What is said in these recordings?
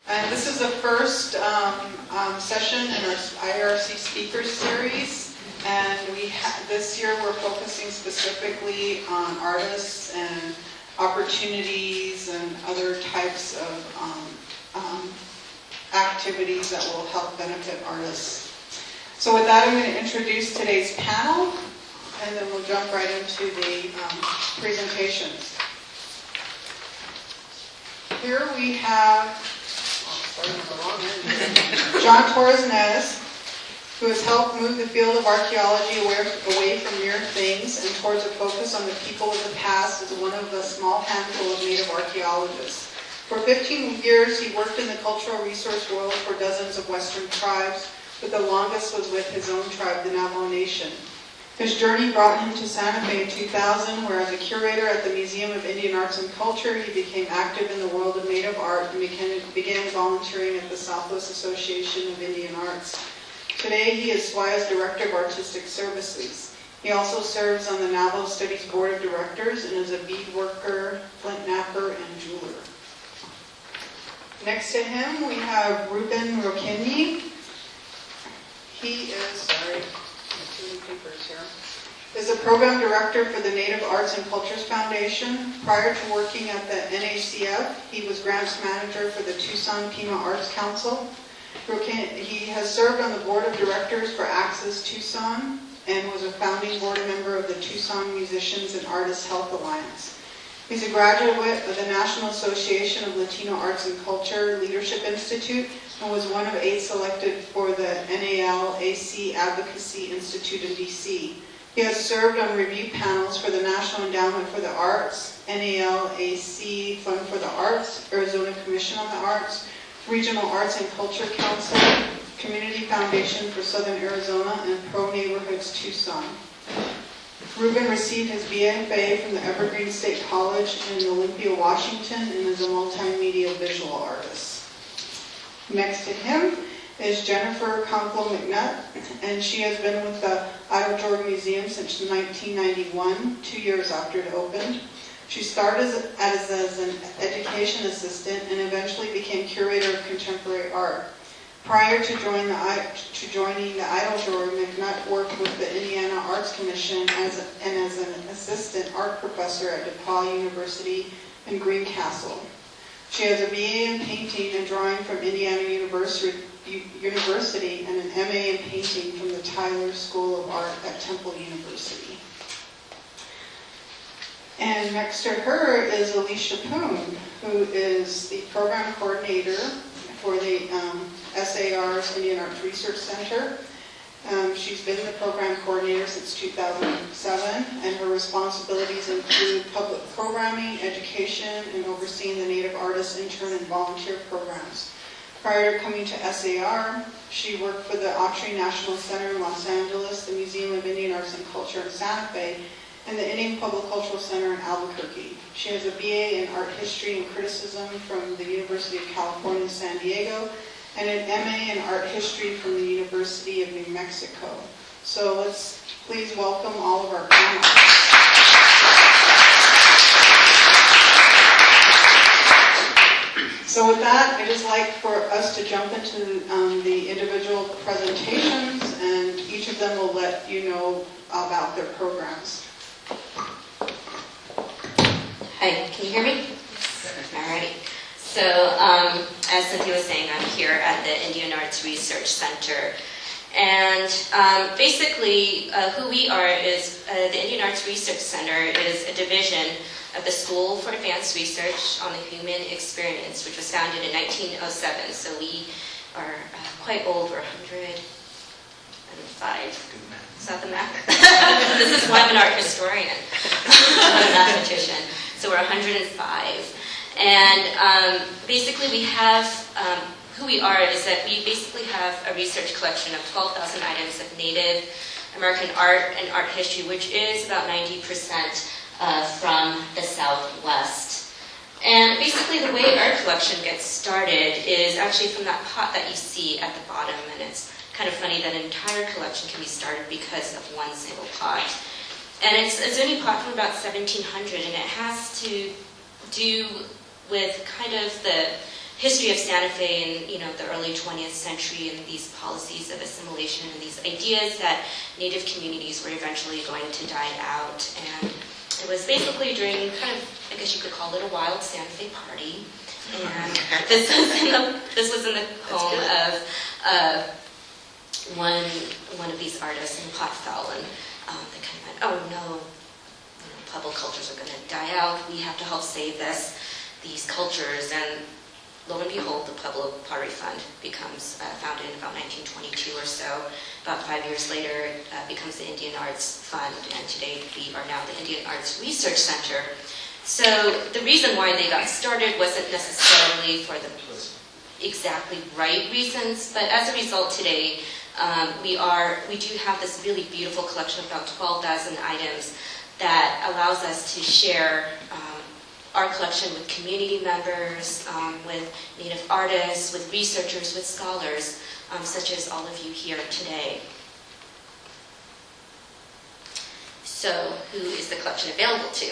And this is the first session in our IARC Speakers Series. And this year we're focusing specifically on artists and opportunities and other types of activities that will help benefit artists. So with that, I'm going to introduce today's panel, and then we'll jump right into the presentations. Here we have John Torres-Nez, who has helped move the field of archaeology away from mere things and towards a focus on the people of the past as one of the small handful of native archaeologists. For 15 years, he worked in the cultural resource world for dozens of Western tribes, but the longest was with his own tribe, the Navajo Nation. His journey brought him to Santa Fe in 2000, where as a curator at the Museum of Indian Arts and Culture, he became active in the world of Native art and began volunteering at the Southwest Association of Indian Arts. Today, he is SWIA's Director of Artistic Services. He also serves on the Navajo Studies Board of Directors and is a bead worker, flint knapper, and jeweler. Next to him, we have Ruben Mckinney. He is a program director for the Native Arts and Cultures Foundation. Prior to working at the NACF, he was grants manager for the Tucson Pima Arts Council. He has served on the board of directors for Access Tucson and was a founding board member of the Tucson Musicians and Artists Health Alliance. He's a graduate of the National Association of Latino Arts and Culture Leadership Institute and was one of 8 selected for the NALAC Advocacy Institute in DC. He has served on review panels for the National Endowment for the Arts, NALAC Fund for the Arts, Arizona Commission on the Arts, Regional Arts and Culture Council, Community Foundation for Southern Arizona, and Pro Neighborhoods Tucson. Ruben received his BFA from the Evergreen State College in Olympia, Washington, and is a multimedia visual artist. Next to him is Jennifer Complo McNutt, and she has been with the Eiteljorg Museum since 1991, 2 years after it opened. She started as an education assistant and eventually became curator of contemporary art. Prior to joining the Eiteljorg, McNutt worked with the Indiana Arts Commission as an assistant art professor at DePaul University in Greencastle. She has a BA in painting and drawing from Indiana University and an MA in painting from the Tyler School of Art at Temple University. And next to her is Elysia Poon, who is the program coordinator for the SAR's Indian Arts Research Center. She's been the program coordinator since 2007, and her responsibilities include public programming, education, and overseeing the Native Artists intern and volunteer programs. Prior to coming to SAR, she worked for the Autry National Center in Los Angeles, the Museum of Indian Arts and Culture in Santa Fe, and the Indian Public Cultural Center in Albuquerque. She has a BA in Art History and Criticism from the University of California, San Diego, and an MA in Art History from the University of New Mexico. So let's please welcome all of our panelists. So with that, I'd just like for us to jump into the individual presentations, and each of them will let you know about their programs. Hi, can you hear me? Alrighty. So, as Cynthia was saying, I'm here at the Indian Arts Research Center. And basically, who we are is the Indian Arts Research Center is a division of the School for Advanced Research on the Human Experience, which was founded in 1907. So we are quite old. We're 105. Is that the math? This is why I'm an art historian. I'm a mathematician. So we're 105. And basically we have, who we are is that we basically have a research collection of 12,000 items of Native American art and art history, which is about 90% from the Southwest. And basically the way our collection gets started is actually from that pot that you see at the bottom, and it's kind of funny that an entire collection can be started because of one single pot. And it's a Zuni pot from about 1700, and it has to do with kind of the history of Santa Fe in the early 20th century, and these policies of assimilation and these ideas that Native communities were eventually going to die out. And it was basically during kind of, I guess you could call it a wild Santa Fe party. And this was in the home of one of these artists in Potfell, and they kind of went, oh no, Pueblo cultures are going to die out. We have to help save these cultures. And lo and behold, the Pueblo Pottery Fund becomes founded in about 1922 or so. About 5 years later, it becomes the Indian Arts Fund, and today we are now the Indian Arts Research Center. So the reason why they got started wasn't necessarily for the exactly right reasons, but as a result today, we do have this really beautiful collection of about 12,000 items that allows us to share our collection with community members, with Native artists, with researchers, with scholars, such as all of you here today. So, who is the collection available to?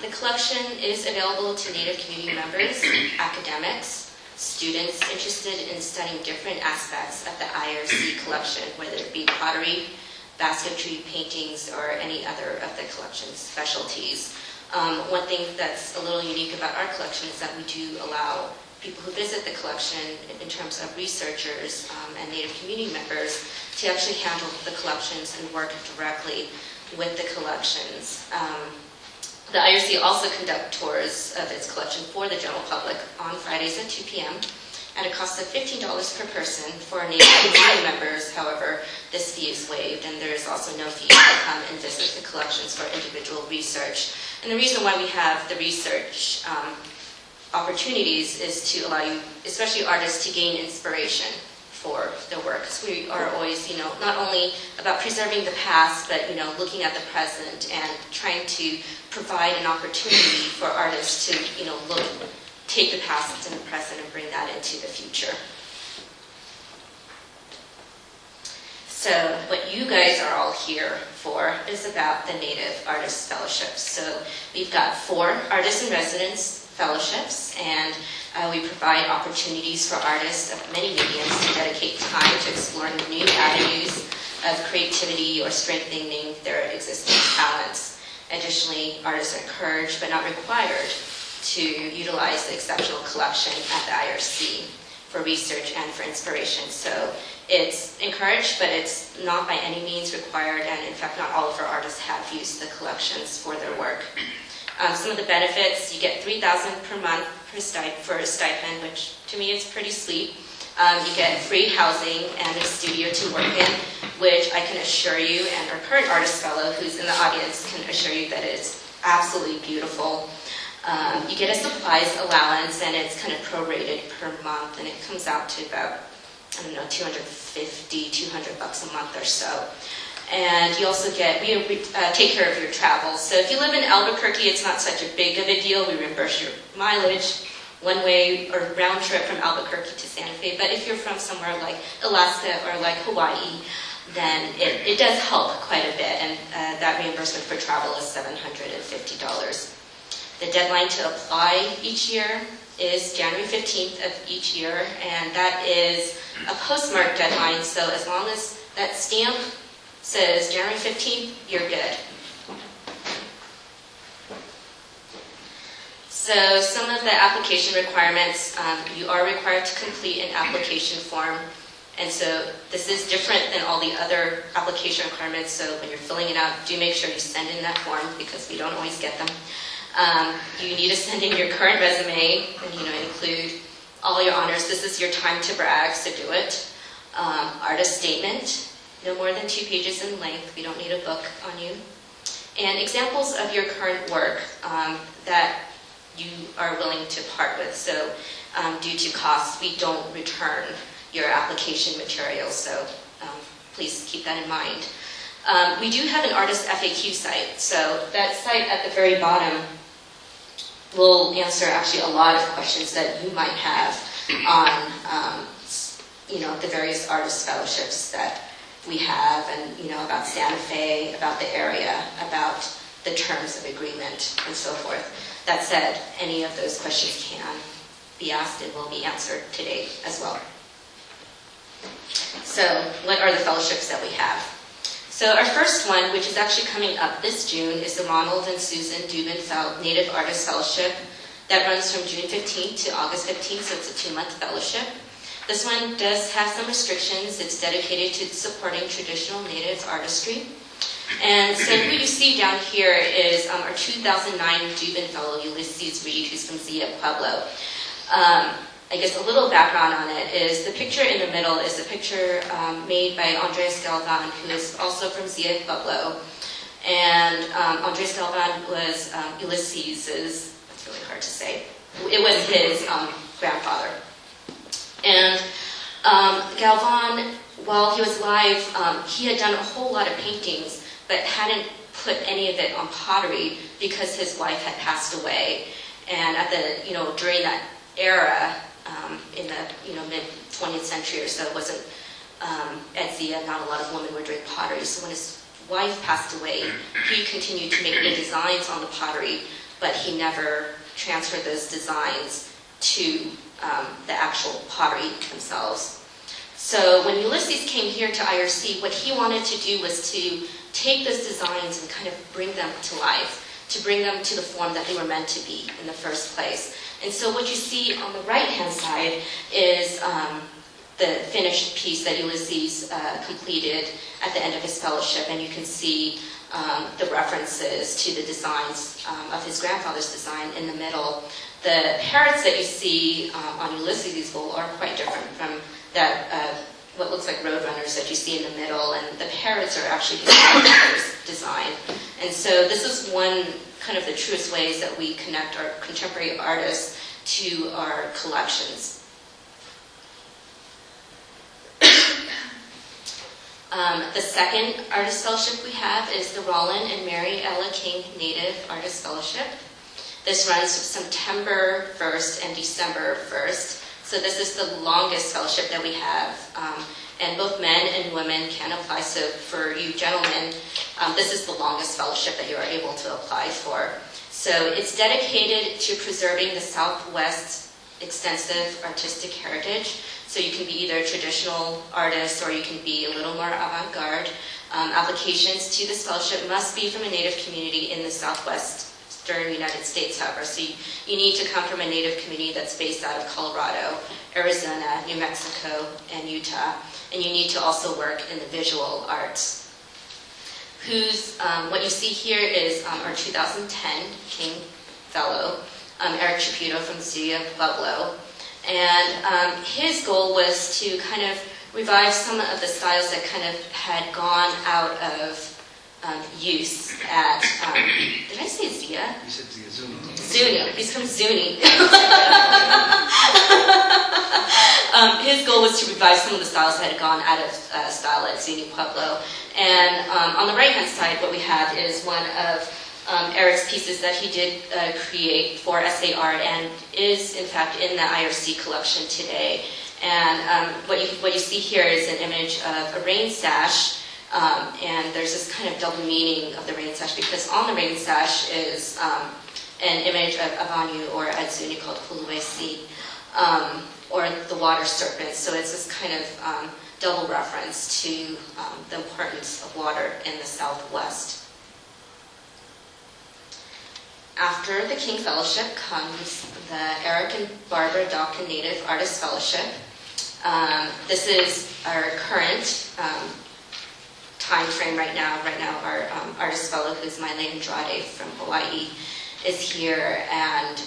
The collection is available to Native community members, academics, students interested in studying different aspects of the IARC collection, whether it be pottery, basketry, paintings, or any other of the collection's specialties. One thing that's a little unique about our collection is that we do allow people who visit the collection, in terms of researchers and Native community members, to actually handle the collections and work directly with the collections. The IARC also conduct tours of its collection for the general public on Fridays at 2 p.m. at a cost of $15 per person. For Native community members, however, this fee is waived, and there is also no fee to come and visit the collections for individual research. And the reason why we have the research opportunities is to allow you, especially artists, to gain inspiration for their work. Because we are always, not only about preserving the past, but, looking at the present and trying to provide an opportunity for artists to, take the past and the present and bring that into the future. So what you guys are all here for is about the Native Artist Fellowships. So we've got 4 Artists in Residence fellowships, and we provide opportunities for artists of many mediums to dedicate time to exploring new avenues of creativity or strengthening their existing talents. Additionally, artists are encouraged but not required to utilize the exceptional collection at the IARC for research and for inspiration. So it's encouraged, but it's not by any means required, and in fact not all of our artists have used the collections for their work. Some of the benefits: you get $3,000 per month for a stipend, which to me is pretty sweet. You get free housing and a studio to work in, which I can assure you, and our current artist fellow who's in the audience can assure you that it's absolutely beautiful. You get a supplies allowance, and it's kind of prorated per month, and it comes out to about, $250, $200 a month or so. And you also get, we take care of your travel. So if you live in Albuquerque, it's not such a big of a deal. We reimburse your mileage, one-way or round trip from Albuquerque to Santa Fe. But if you're from somewhere like Alaska or like Hawaii, then it does help quite a bit. And that reimbursement for travel is $750. The deadline to apply each year is January 15th of each year, and that is a postmark deadline. So as long as that stamp says January 15th, you're good. So some of the application requirements, you are required to complete an application form. And so this is different than all the other application requirements. So when you're filling it out, do make sure you send in that form, because we don't always get them. You need to send in your current resume and include all your honors. This is your time to brag, so do it. Artist statement. No more than 2 pages in length. We don't need a book on you. And examples of your current work that you are willing to part with. So due to costs, we don't return your application materials, so please keep that in mind. We do have an artist FAQ site. So that site at the very bottom will answer actually a lot of questions that you might have on the various artist fellowships that we have, and about Santa Fe, about the area, about the terms of agreement, and so forth. That said, any of those questions can be asked and will be answered today as well. So, what are the fellowships that we have? So our first one, which is actually coming up this June, is the Ronald and Susan Dubin Native Artist Fellowship. That runs from June 15th to August 15th, so it's a 2-month fellowship. This one does have some restrictions. It's dedicated to supporting traditional Native artistry. And so who you see down here is our 2009 Dubin Fellow, Ulysses Reed, who's from Zia Pueblo. I guess a little background on it is the picture in the middle is a picture made by Andres Galvan, who is also from Zia Pueblo. And Andres Galvan was Ulysses's, that's really hard to say, it was his grandfather. And Galvan, while he was alive, he had done a whole lot of paintings, but hadn't put any of it on pottery because his wife had passed away. And at the, during that era, in the mid 20th century or so, it wasn't at Zia, not a lot of women were doing pottery. So when his wife passed away, he continued to make the designs on the pottery, but he never transferred those designs to the actual pottery themselves. So when Ulysses came here to IRC, what he wanted to do was to take those designs and kind of bring them to life, to bring them to the form that they were meant to be in the first place. And so what you see on the right-hand side is the finished piece that Ulysses completed at the end of his fellowship, and you can see the references to the designs of his grandfather's design in the middle. The parrots that you see on Ulysses' bowl are quite different from that, what looks like roadrunners that you see in the middle, and the parrots are actually his grandfather's design. And so this is one kind of the truest ways that we connect our contemporary artists to our collections. The second artist fellowship we have is the Roland and Mary Ella King Native Artist Fellowship. This runs September 1st and December 1st. So this is the longest fellowship that we have. And both men and women can apply. So for you gentlemen, this is the longest fellowship that you are able to apply for. So it's dedicated to preserving the Southwest extensive artistic heritage. So you can be either a traditional artist or you can be a little more avant-garde. Applications to this fellowship must be from a Native community in the Southwestern United States, however. So you need to come from a Native community that's based out of Colorado, Arizona, New Mexico, and Utah. And you need to also work in the visual arts. What you see here is our 2010 King Fellow, Eric Chaputo from Zia Pueblo. And his goal was to kind of revive some of the styles that kind of had gone out of use at, did I say Zia? You said Zia, Zuni. Zuni. He's from Zuni. His goal was to revive some of the styles that had gone out of style at Zuni Pueblo. And on the right-hand side, what we have is one of Eric's pieces that he did create for SAR and is, in fact, in the IRC collection today. And what you see here is an image of a rain sash. And there's this kind of double meaning of the rain sash because on the rain sash is an image of Avanu or Adzuni called Kuluwesi, or the water serpent. So it's this kind of double reference to the importance of water in the Southwest. After the King Fellowship comes the Eric and Barber Dalka Native Artist Fellowship. This is our current time frame right now. Right now, our artist fellow, who's Maile Andrade from Hawaii, is here, and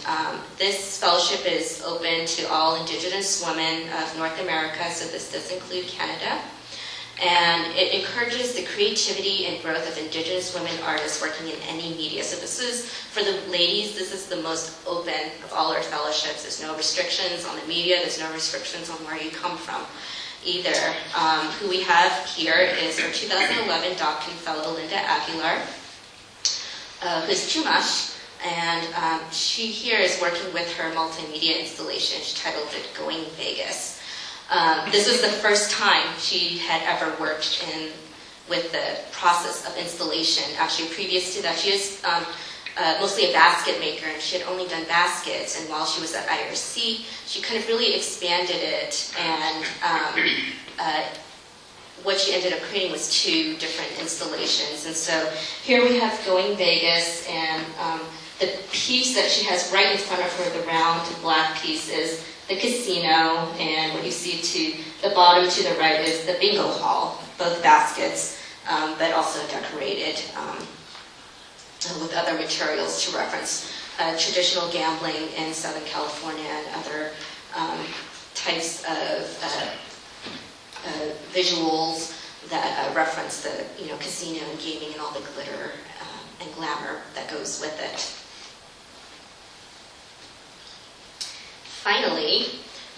this fellowship is open to all Indigenous women of North America, so this does include Canada, and it encourages the creativity and growth of Indigenous women artists working in any media. So this is, for the ladies, this is the most open of all our fellowships. There's no restrictions on the media, there's no restrictions on where you come from either. Who we have here is our 2011 Dockin Fellow, Linda Aguilar, who's Chumash, and she here is working with her multimedia installation. She titled it Going Vegas. This was the first time she had ever worked with the process of installation. Actually, previous to that, she has mostly a basket maker, and she had only done baskets. And while she was at IARC, she kind of really expanded it, and what she ended up creating was 2 different installations. And so here we have Going Vegas, and the piece that she has right in front of her, the round black piece, is the casino, and what you see to the bottom to the right is the bingo hall, both baskets, but also decorated with other materials to reference traditional gambling in Southern California and other types of visuals that reference the casino and gaming and all the glitter and glamour that goes with it. Finally,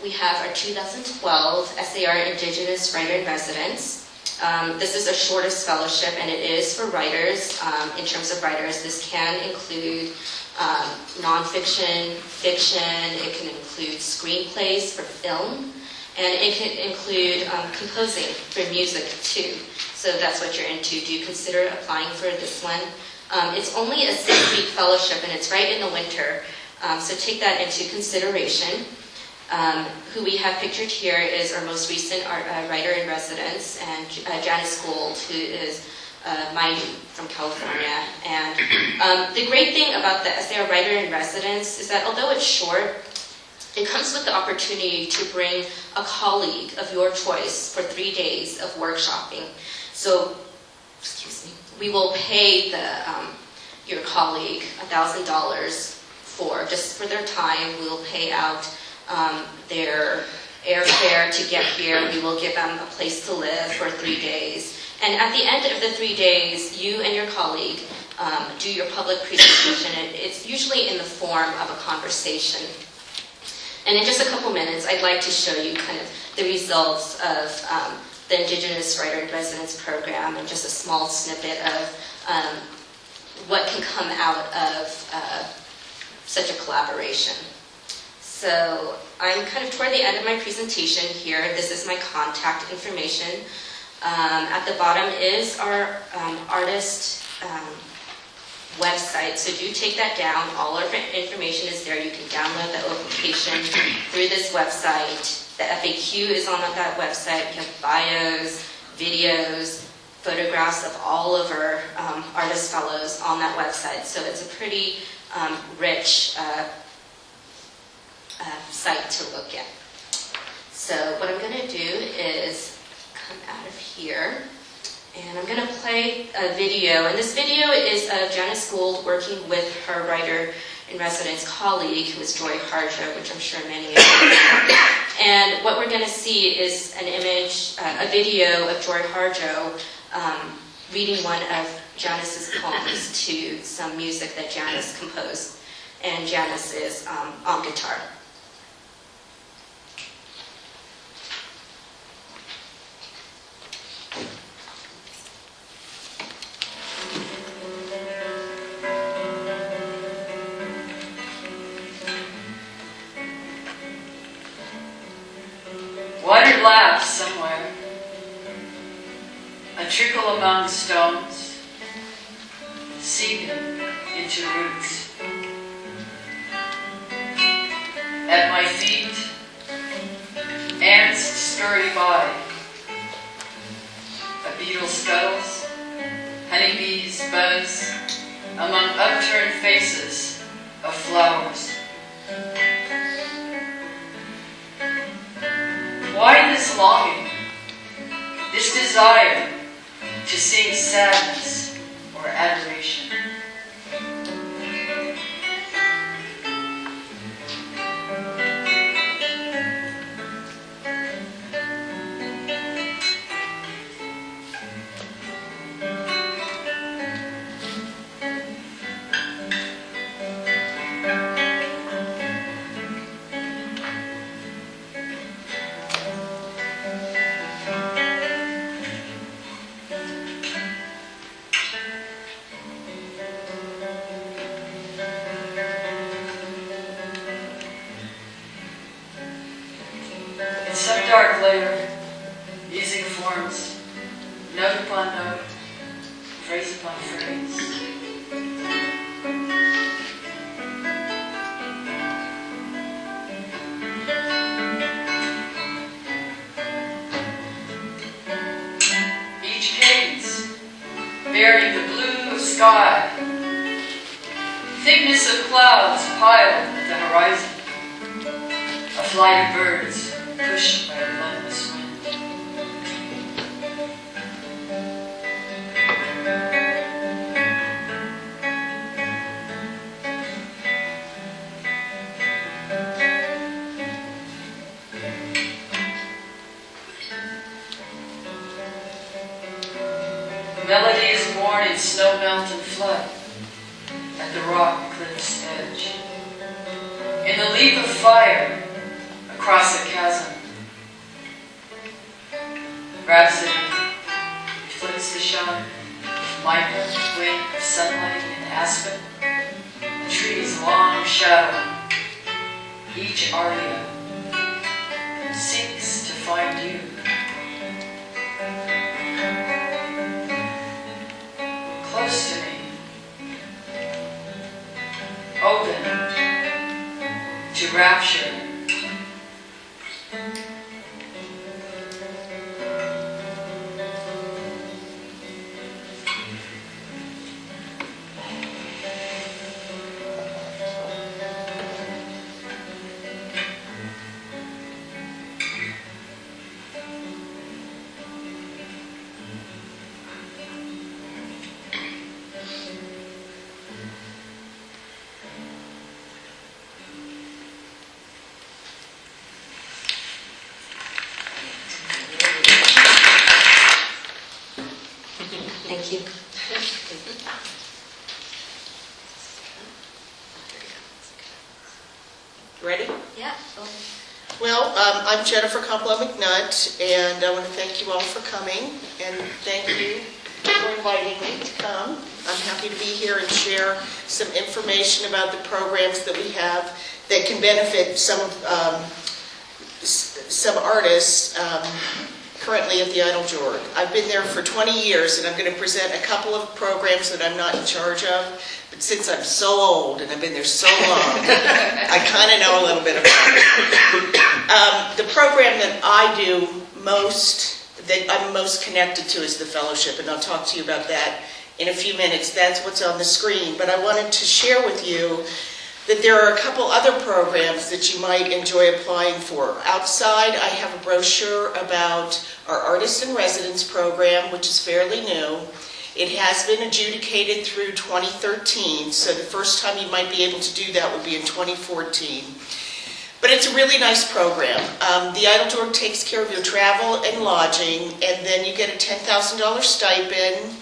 we have our 2012 SAR Indigenous Writer-in-Residence. This is our shortest fellowship, and it is for writers. In terms of writers, this can include nonfiction, fiction, it can include screenplays for film, and it can include composing for music too. So if that's what you're into, do consider applying for this one. It's only a 6-week fellowship, and it's right in the winter, so take that into consideration. Who we have pictured here is our most recent writer-in-residence, and Janice Gould, who is Mayu from California. And the great thing about the SAR writer-in-residence is that although it's short, it comes with the opportunity to bring a colleague of your choice for 3 days of workshopping. So, we will pay your colleague $1,000 just for their time. We will pay out their airfare to get here. We will give them a place to live for 3 days. And at the end of the 3 days, you and your colleague do your public presentation. It's usually in the form of a conversation. And in just a couple minutes, I'd like to show you kind of the results of the Indigenous Writer-in-Residence program and just a small snippet of what can come out of such a collaboration. So I'm kind of toward the end of my presentation here. This is my contact information. At the bottom is our artist website, so do take that down. All our information is there. You can download the application through this website. The FAQ is on that website. You have bios, videos, photographs of all of our artist fellows on that website. So it's a pretty rich site to look at. So what I'm going to do is come out of here, and I'm going to play a video. And this video is of Janice Gould working with her writer-in-residence colleague, who is Joy Harjo, which I'm sure many of you know. And what we're going to see is an image, a video of Joy Harjo reading one of Janice's poems to some music that Janice composed. And Janice is on guitar. Water laughs somewhere, a trickle among stones, seeping into roots. At my feet, ants scurry by. A beetle scuttles, honeybees buzz among upturned faces of flowers. Why this longing, this desire to sing sadness or adoration? Dark layer, music forms, note upon note, phrase upon phrase. sky. Thickness of clouds piled at the horizon. A flight of birds pushed by a relentless wind. Melody is born in snow melt and flood at the rock cliff's edge. In the leap of fire across a chasm. Rhapsody reflects the shine of mica, wing of sunlight and aspen. The tree's long shadow, each aria seeks to find you. Close to me, open to rapture. Thank you. Ready? Yeah. Well, I'm Jennifer Complo McNutt, and I want to thank you all for coming, and thank you for inviting me to come. I'm happy to be here and share some information about the programs that we have that can benefit some artists currently at the Eiteljorg. I've been there for 20 years, and I'm going to present a couple of programs that I'm not in charge of. But since I'm so old and I've been there so long, I kind of know a little bit about it. The program that I do that I'm most connected to is the fellowship, and I'll talk to you about that in a few minutes. That's what's on the screen. But I wanted to share with you that there are a couple other programs that you might enjoy applying for. Outside, I have a brochure about our Artists in Residence program, which is fairly new. It has been adjudicated through 2013, so the first time you might be able to do that would be in 2014. But it's a really nice program. The Eiteljorg takes care of your travel and lodging, and then you get a $10,000 stipend.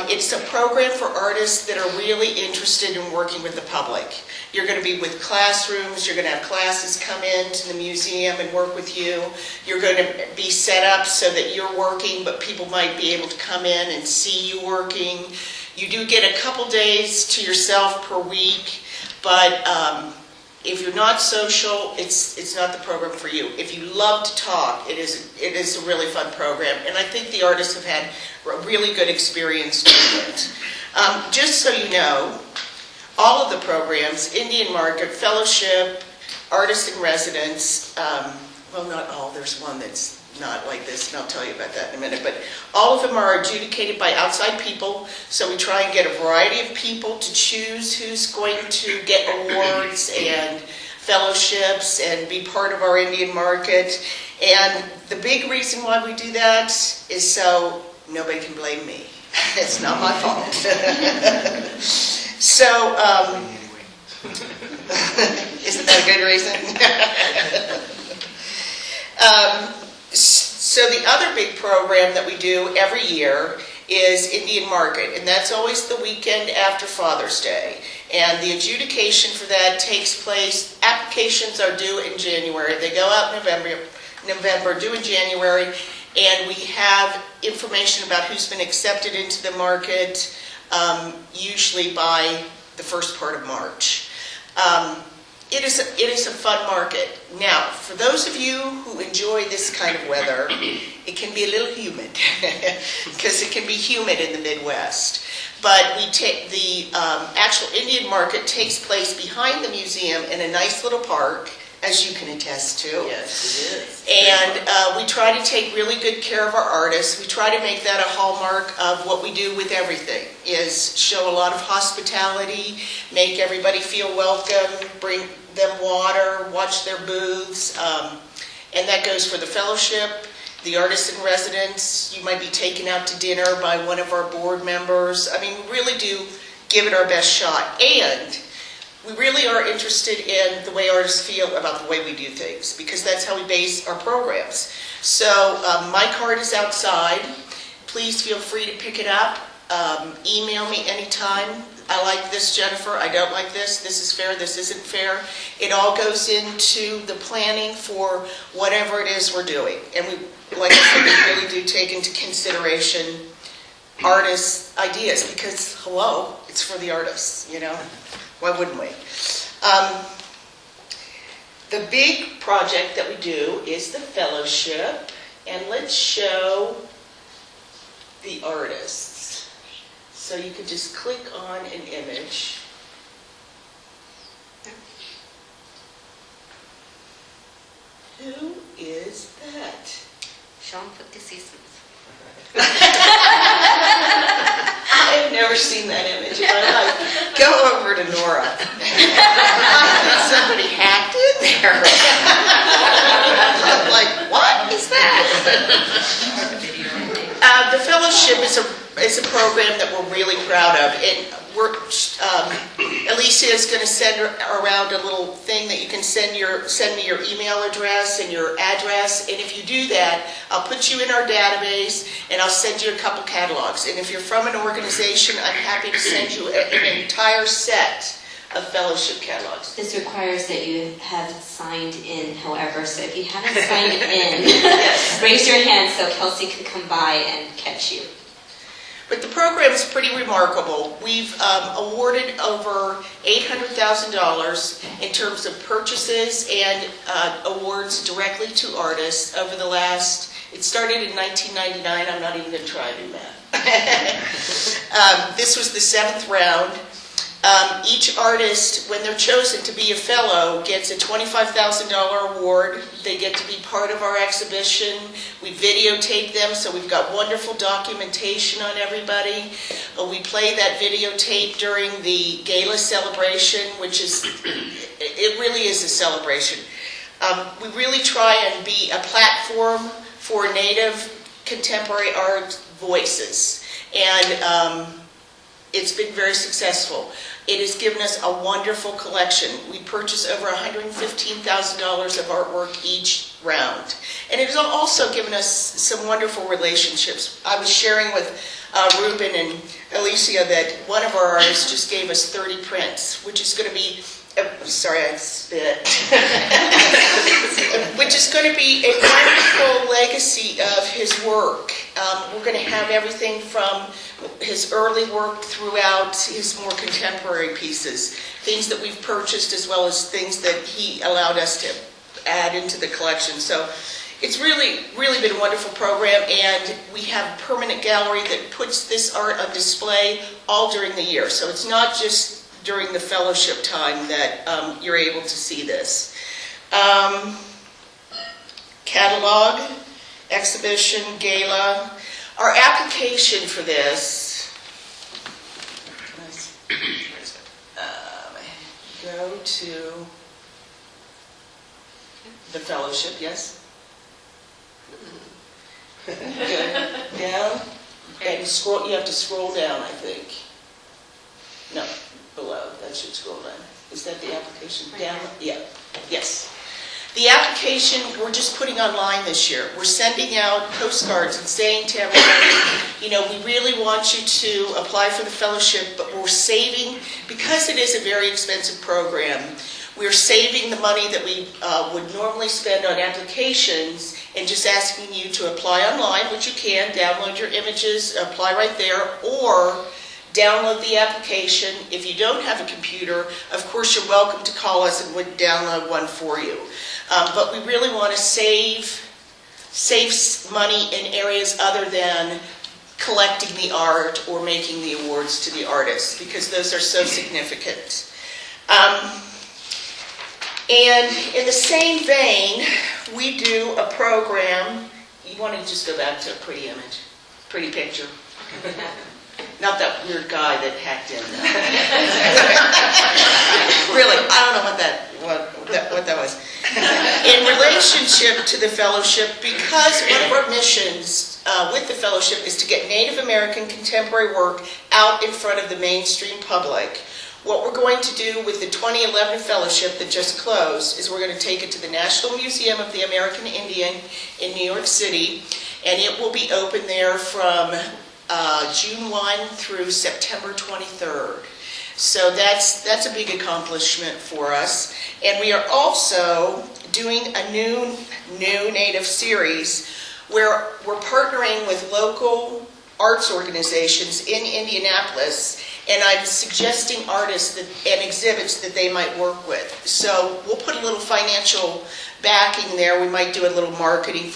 It's a program for artists that are really interested in working with the public. You're going to be with classrooms, you're going to have classes come into the museum and work with you. You're going to be set up so that you're working, but people might be able to come in and see you working. You do get a couple days to yourself per week, but if you're not social, it's not the program for you. If you love to talk, it is a really fun program, and I think the artists have had a really good experience doing it. Just so you know, all of the programs, Indian Market, Fellowship, Artist in Residence, well, not all, there's one that's not like this, and I'll tell you about that in a minute, but all of them are adjudicated by outside people, so we try and get a variety of people to choose who's going to get awards and fellowships and be part of our Indian Market. And the big reason why we do that is so nobody can blame me. It's not my fault. So, isn't that a good reason? So the other big program that we do every year is Indian Market, and that's always the weekend after Father's Day. And the adjudication for that takes place, applications are due in January. They go out in November, due in January, and we have information about who's been accepted into the market, usually by the first part of March. It is a fun market. Now, for those of you who enjoy this kind of weather, it can be a little humid because it can be humid in the Midwest. But we take the actual Indian Market takes place behind the museum in a nice little park as you can attest to. Yes, it is. And we try to take really good care of our artists. We try to make that a hallmark of what we do with everything, is show a lot of hospitality, make everybody feel welcome, bring them water, watch their booths. And that goes for the fellowship, the artists in residence. You might be taken out to dinner by one of our board members. I mean, we really do give it our best shot. And we really are interested in the way artists feel about the way we do things, because that's how we base our programs. So my card is outside. Please feel free to pick it up. Email me anytime. I like this, Jennifer. I don't like this. This is fair. This isn't fair. It all goes into the planning for whatever it is we're doing. And we, like I said, we really do take into consideration artists' ideas, because, hello, it's for the artists, you know? Why wouldn't we? The big project that we do is the fellowship, and let's show the artists. So you can just click on an image. Who is that? Sean put the seasons. I've never seen that image in my life. Go over to Nora. Somebody hacked in there. I'm like, what is that? The fellowship is a program that we're really proud of. And Elysia is going to send around a little thing that you can send me your email address and your address. And if you do that, I'll put you in our database and I'll send you a couple catalogs. And if you're from an organization, I'm happy to send you an entire set of fellowship catalogs. This requires that you have signed in, however, so if you haven't signed in, raise your hand so Kelsey can come by and catch you. But the program is pretty remarkable. We've awarded over $800,000 in terms of purchases and awards directly to artists over the last, it started in 1999, I'm not even going to try to do math. This was the 7th round. Each artist, when they're chosen to be a fellow, gets a $25,000 award. They get to be part of our exhibition. We videotape them, so we've got wonderful documentation on everybody. We play that videotape during the gala celebration, which is, it really is a celebration. We really try and be a platform for Native contemporary art voices. And it's been very successful. It has given us a wonderful collection. We purchase over $115,000 of artwork each round. And it has also given us some wonderful relationships. I was sharing with Ruben and Elysia that one of our artists just gave us 30 prints, which is going to be, sorry I spit, which is going to be a wonderful legacy of his work. We're going to have everything from his early work throughout his more contemporary pieces, things that we've purchased as well as things that he allowed us to add into the collection. So it's really, really been a wonderful program, and we have a permanent gallery that puts this art on display all during the year. So it's not just during the fellowship time that you're able to see this. Catalog, exhibition, gala. Our application for this, go to the fellowship, yes? Good. Down, and scroll, you have to scroll down, I think. No, below, that should scroll down. Is that the application? Down? Yeah, yes. The application, we're just putting online this year. We're sending out postcards and saying to everybody, you know, we really want you to apply for the fellowship, but we're saving, because it is a very expensive program, we're saving the money that we would normally spend on applications and just asking you to apply online, which you can, download your images, apply right there, or download the application. If you don't have a computer, of course you're welcome to call us and we'll download one for you. But we really want to save money in areas other than collecting the art or making the awards to the artists, because those are so significant. And in the same vein, we do a program. You want to just go back to a pretty image, pretty picture. Not that weird guy that hacked in. Really, I don't know what that was. In relationship to the fellowship, because one of our missions with the fellowship is to get Native American contemporary work out in front of the mainstream public. What we're going to do with the 2011 fellowship that just closed is we're going to take it to the National Museum of the American Indian in New York City, and it will be open there from June 1 through September 23rd. So that's a big accomplishment for us. And we are also doing a new Native series where we're partnering with local arts organizations in Indianapolis, and I'm suggesting artists and exhibits that they might work with. So we'll put a little financial backing there. We might do a little marketing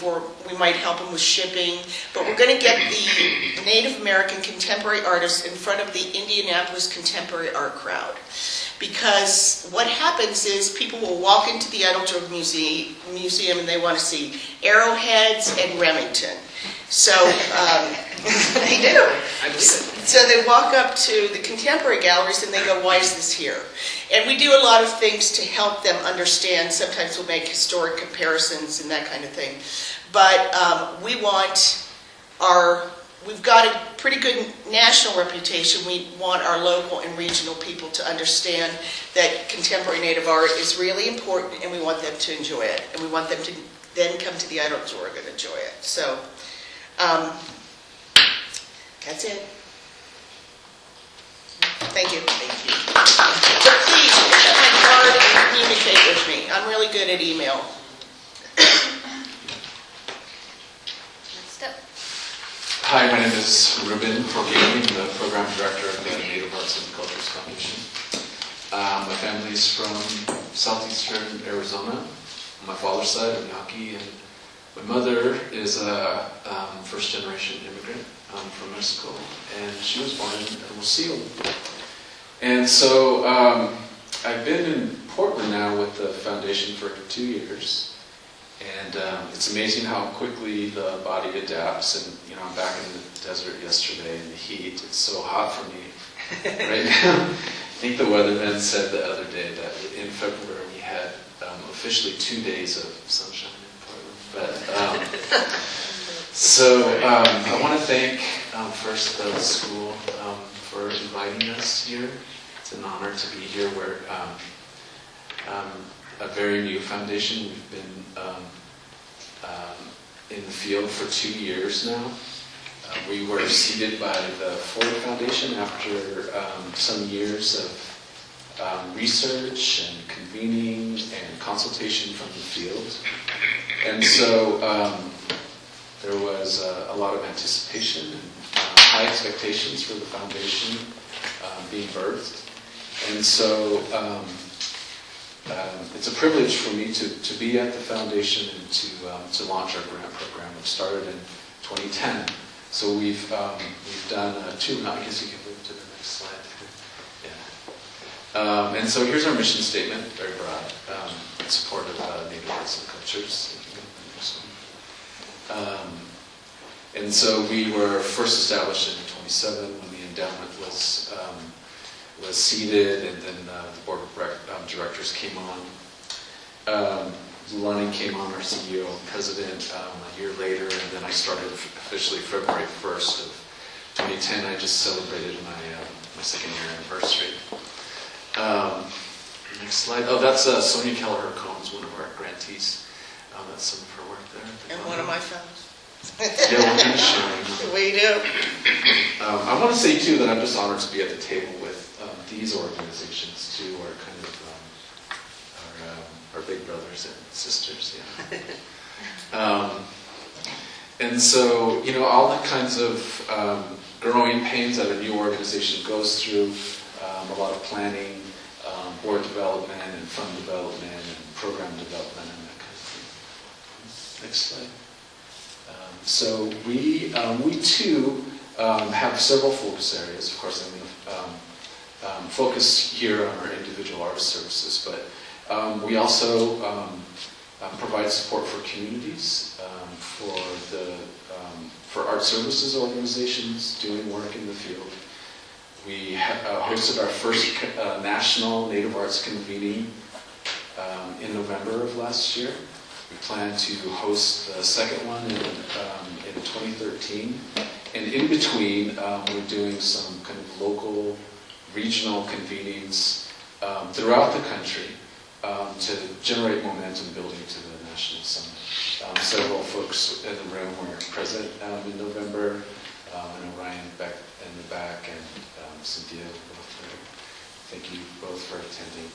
we might help them with shipping, but we're going to get the Native American contemporary artists in front of the Indianapolis contemporary art crowd. Because what happens is people will walk into the Eiteljorg Museum and they want to see arrowheads and Remington. So they do. I believe it. So they walk up to the contemporary galleries and they go, why is this here? And we do a lot of things to help them understand. Sometimes we'll make historic comparisons and that kind of thing. But we've got a pretty good national reputation. We want our local and regional people to understand that contemporary Native art is really important, and we want them to enjoy it. And we want them to then come to the Eiteljorg and enjoy it. So that's it. Thank you. Thank you. But please, get my card and communicate with me. I'm really good at email. Next up. Hi, my name is Reuben Mckinney. I'm the program director of the Native Arts and Cultures Foundation. My family is from southeastern Arizona. On my father's side, I'm Yaqui, and my mother is a first-generation immigrant from Mexico, and she was born in Hermosillo. And so I've been in Portland now with the foundation for 2 years, and it's amazing how quickly the body adapts. And I'm back in the desert yesterday in the heat. It's so hot for me right now. I think the weatherman said the other day that in February we had officially 2 days of sunshine in Portland. But so I want to thank first the school for inviting us here. It's an honor to be here. We're a very new foundation. We've been in the field for 2 years now. We were seeded by the Ford Foundation after some years of research and convening and consultation from the field. And so there was a lot of anticipation and high expectations for the foundation being birthed. And so it's a privilege for me to be at the foundation and to launch our grant program, which started in 2010. So we've done two. I guess you can move to the next slide. Yeah. And so here's our mission statement, very broad, in support of Native arts and cultures. And so we were first established in 1927 when the endowment was seeded, and then the board of directors came on. Lonnie came on, our CEO and president, a year later, and then I started officially February 1st of 2010. I just celebrated my second year anniversary. Next slide. Oh, that's Sonia Kelleher-Combs, one of our grantees. That's some of her work there. And one of my fellows. Yeah, we're going to share. We do. I want to say, too, that I'm just honored to be at the table with these organizations, too, are kind of our big brothers and sisters. Yeah. And so, all the kinds of growing pains that a new organization goes through, a lot of planning, board development and fund development and program development and that kind of thing. Next slide. So we too have several focus areas. Of course, I'm going to focus here on our individual artist services, but We also provide support for communities, for art services organizations doing work in the field. We hosted our first national Native Arts convening in November of last year. We plan to host the second one in 2013. And in between, we're doing some kind of local, regional convenings throughout the country to generate momentum building to the national summit. Several folks in the room were present in November. I know Ryan back in the back and Cynthia both there. Thank you both for attending.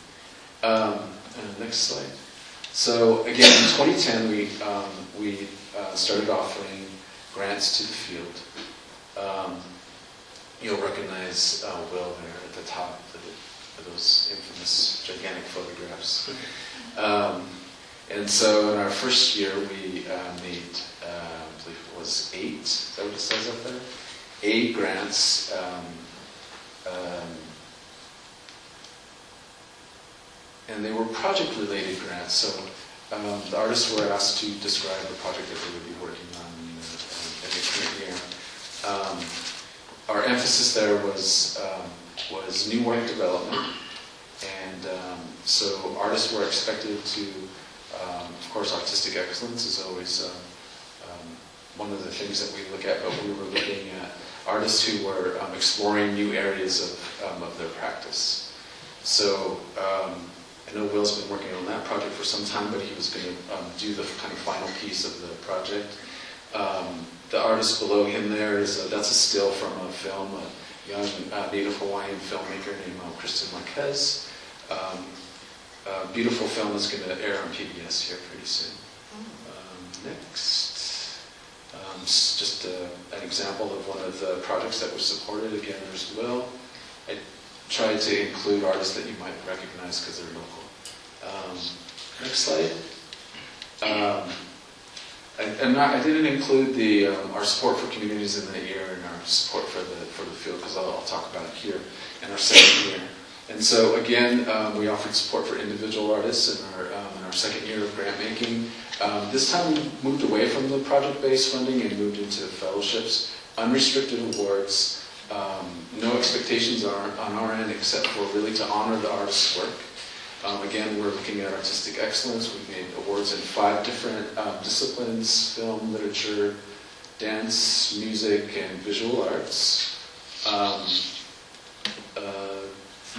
Next slide. So again, in 2010, we started offering grants to the field. You'll recognize Will there at the top of those infamous gigantic photographs. And so in our first year, we made, I believe it was 8, is that what it says up there? 8 grants. And they were project-related grants, so the artists were asked to describe the project that they would be working on in the current year. Our emphasis there was new work development, and so artists were expected to, of course, artistic excellence is always one of the things that we look at, but we were looking at artists who were exploring new areas of their practice. So I know Will's been working on that project for some time, but he was going to do the kind of final piece of the project. The artist below him there that's a still from a film, a young Native Hawaiian filmmaker named Kristen Marquez. Beautiful film is going to air on PBS here pretty soon. Next. Just an example of one of the projects that was supported. Again, there's Will. I tried to include artists that you might recognize because they're local. Next slide. I didn't include our support for communities in the year and our support for the field because I'll talk about it here in our second year. And so again, we offered support for individual artists in our second year of grant making. This time we moved away from the project-based funding and moved into fellowships, unrestricted awards, no expectations on our end except for really to honor the artist's work. Again, we're looking at artistic excellence. We've made awards in 5 different disciplines: film, literature, dance, music, and visual arts.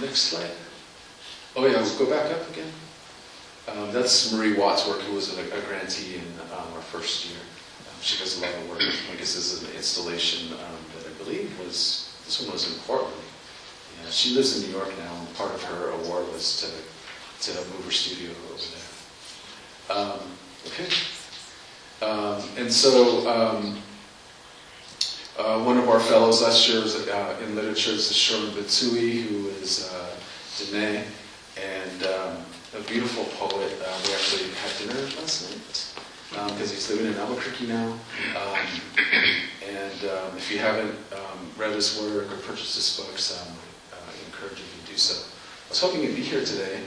Next slide. Oh yeah, we'll go back up again. That's Marie Watt's work, who was a grantee in our first year. She does a lot of work. I guess this is an installation that I believe this one was in Portland. Yeah, she lives in New York now, and part of her award was to move her studio over there. Okay. And so one of our fellows last year was in literature is Shirley Bitsui, who is Dene, and a beautiful poet. We actually had dinner last night because he's living in Albuquerque now. And if you haven't read his work or purchased his books, I encourage you to do so. I was hoping you'd be here today.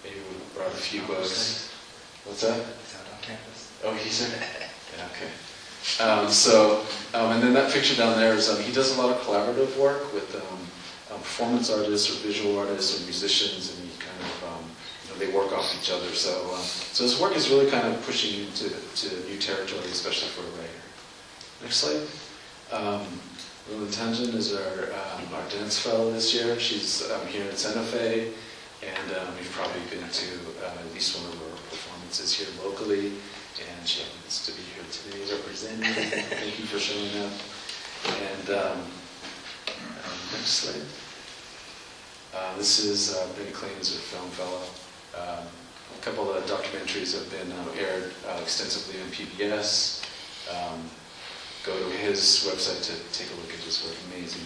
Maybe we brought a few books. What's that? He's out on campus. Oh, he's in? Yeah, okay. And then that picture down there is he does a lot of collaborative work with performance artists or visual artists or musicians, and he kind of they work off each other. So his work is really kind of pushing into new territory, especially for a writer. Next slide. Roland Tangen is our dance fellow this year. She's here in Santa Fe, and you've probably been to at least one of our performances here locally. And she happens to be here today representing. Thank you for showing up. And next slide. This is Benny Klein, is a film fellow. A couple of documentaries have been aired extensively on PBS. Go to his website to take a look at his work. Amazing.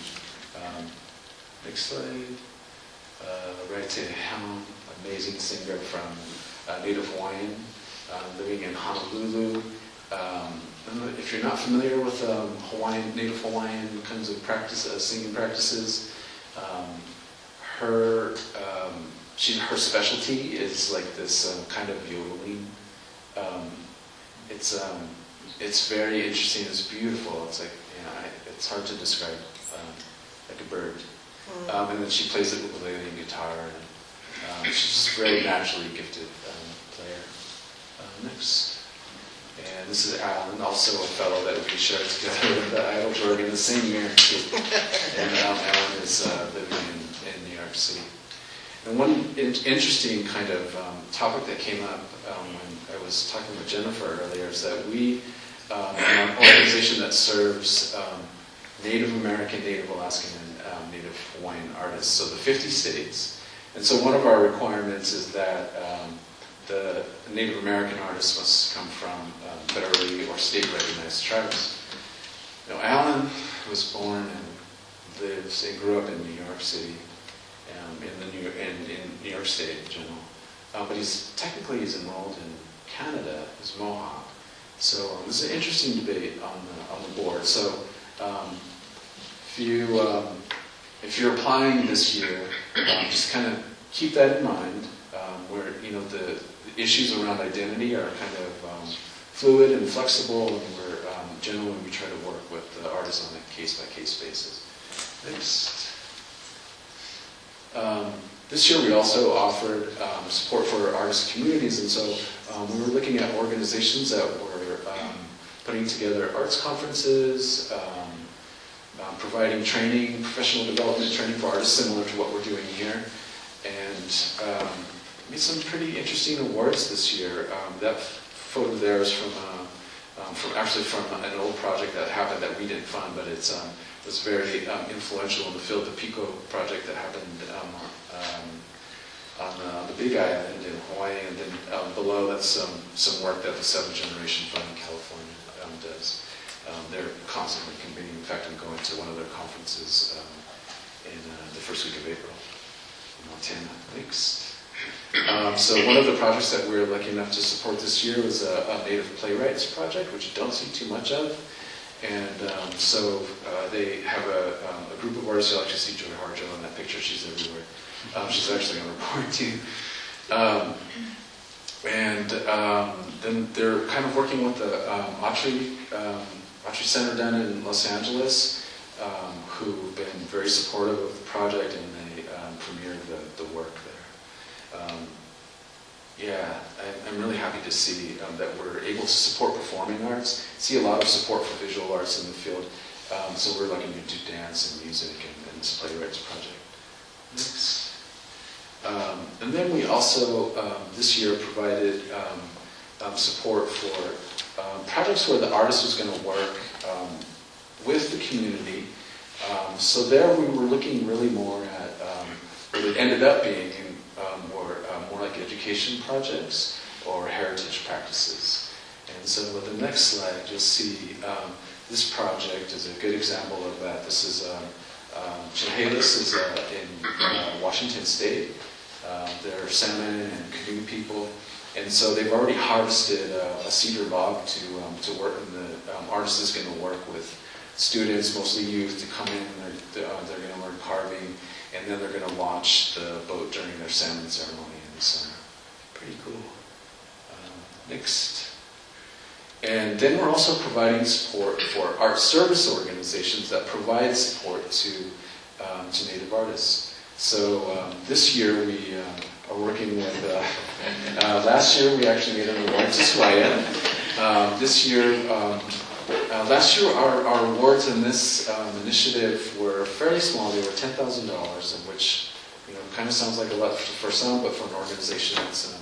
Next slide. Raite Ham, amazing singer from Native Hawaiian. Living in Honolulu. If you're not familiar with Native Hawaiian kinds of singing practices, her her specialty is like this kind of yodeling. It's very interesting. It's beautiful. It's like, you know, it's hard to describe, like a bird. And then she plays it with ukulele and guitar. And, she's just a very naturally gifted player. Next. And this is Alan, also a fellow that we shared together with Eiteljorg in the same year too. And Alan is living in New York City. And one interesting kind of topic that came up when I was talking with Jennifer earlier is that we are an organization that serves Native American, Native Alaskan, and Native Hawaiian artists, so the 50 states. And so one of our requirements is that the Native American artists must come from federally or state-recognized tribes. Now, Alan was born and lives and grew up in New York City, in New York State in general. But he's enrolled in Canada as Mohawk. So this is an interesting debate on the board. So if you're applying this year, just kind of keep that in mind. Where the issues around identity are kind of fluid and flexible, and we're generally we try to work with the artists on a case-by-case basis. Next. This year we also offered support for artist communities, and so we were looking at organizations that were putting together arts conferences, providing training, professional development training for artists similar to what we're doing here, and made some pretty interesting awards this year. That photo there is from an old project that happened that we didn't fund, but it was very influential in the field. The PICO project that happened on the Big Island in Hawaii, and then below that's some work that the Seventh Generation Fund in California does. They're constantly convening. In fact, I'm going to one of their conferences in the first week of April in Montana. Next. So one of the projects that we're lucky enough to support this year was a Native Playwrights project, which you don't see too much of. And so they have a group of artists. You'll actually see Joy Harjo in that picture. She's everywhere. She's actually on report too. Then they're kind of working with the Autry Center down in Los Angeles, who've been very supportive of the project, and they premiered the work there. I'm really happy to see that we're able to support performing arts, see a lot of support for visual arts in the field. So we're lucky to do dance and music and this playwrights project. Next. And then we also, this year, provided support for projects where the artist was going to work with the community. So there we were looking really more at what it ended up being more like education projects or heritage practices. And so with the next slide, you'll see this project is a good example of that. This is Chehalis is in Washington State. They're salmon and canoe people. And so they've already harvested a cedar log to work, and the artist is going to work with students, mostly youth, to come in. They're going to learn carving, and then they're going to launch the boat during their salmon ceremony in the summer. Pretty cool. Next. And then we're also providing support for art service organizations that provide support to Native artists. So this year we are working with, last year we actually made an award to Swaya. This year, last year our awards in this initiative were fairly small. They were $10,000, of which kind of sounds like a lot for some, but for an organization it's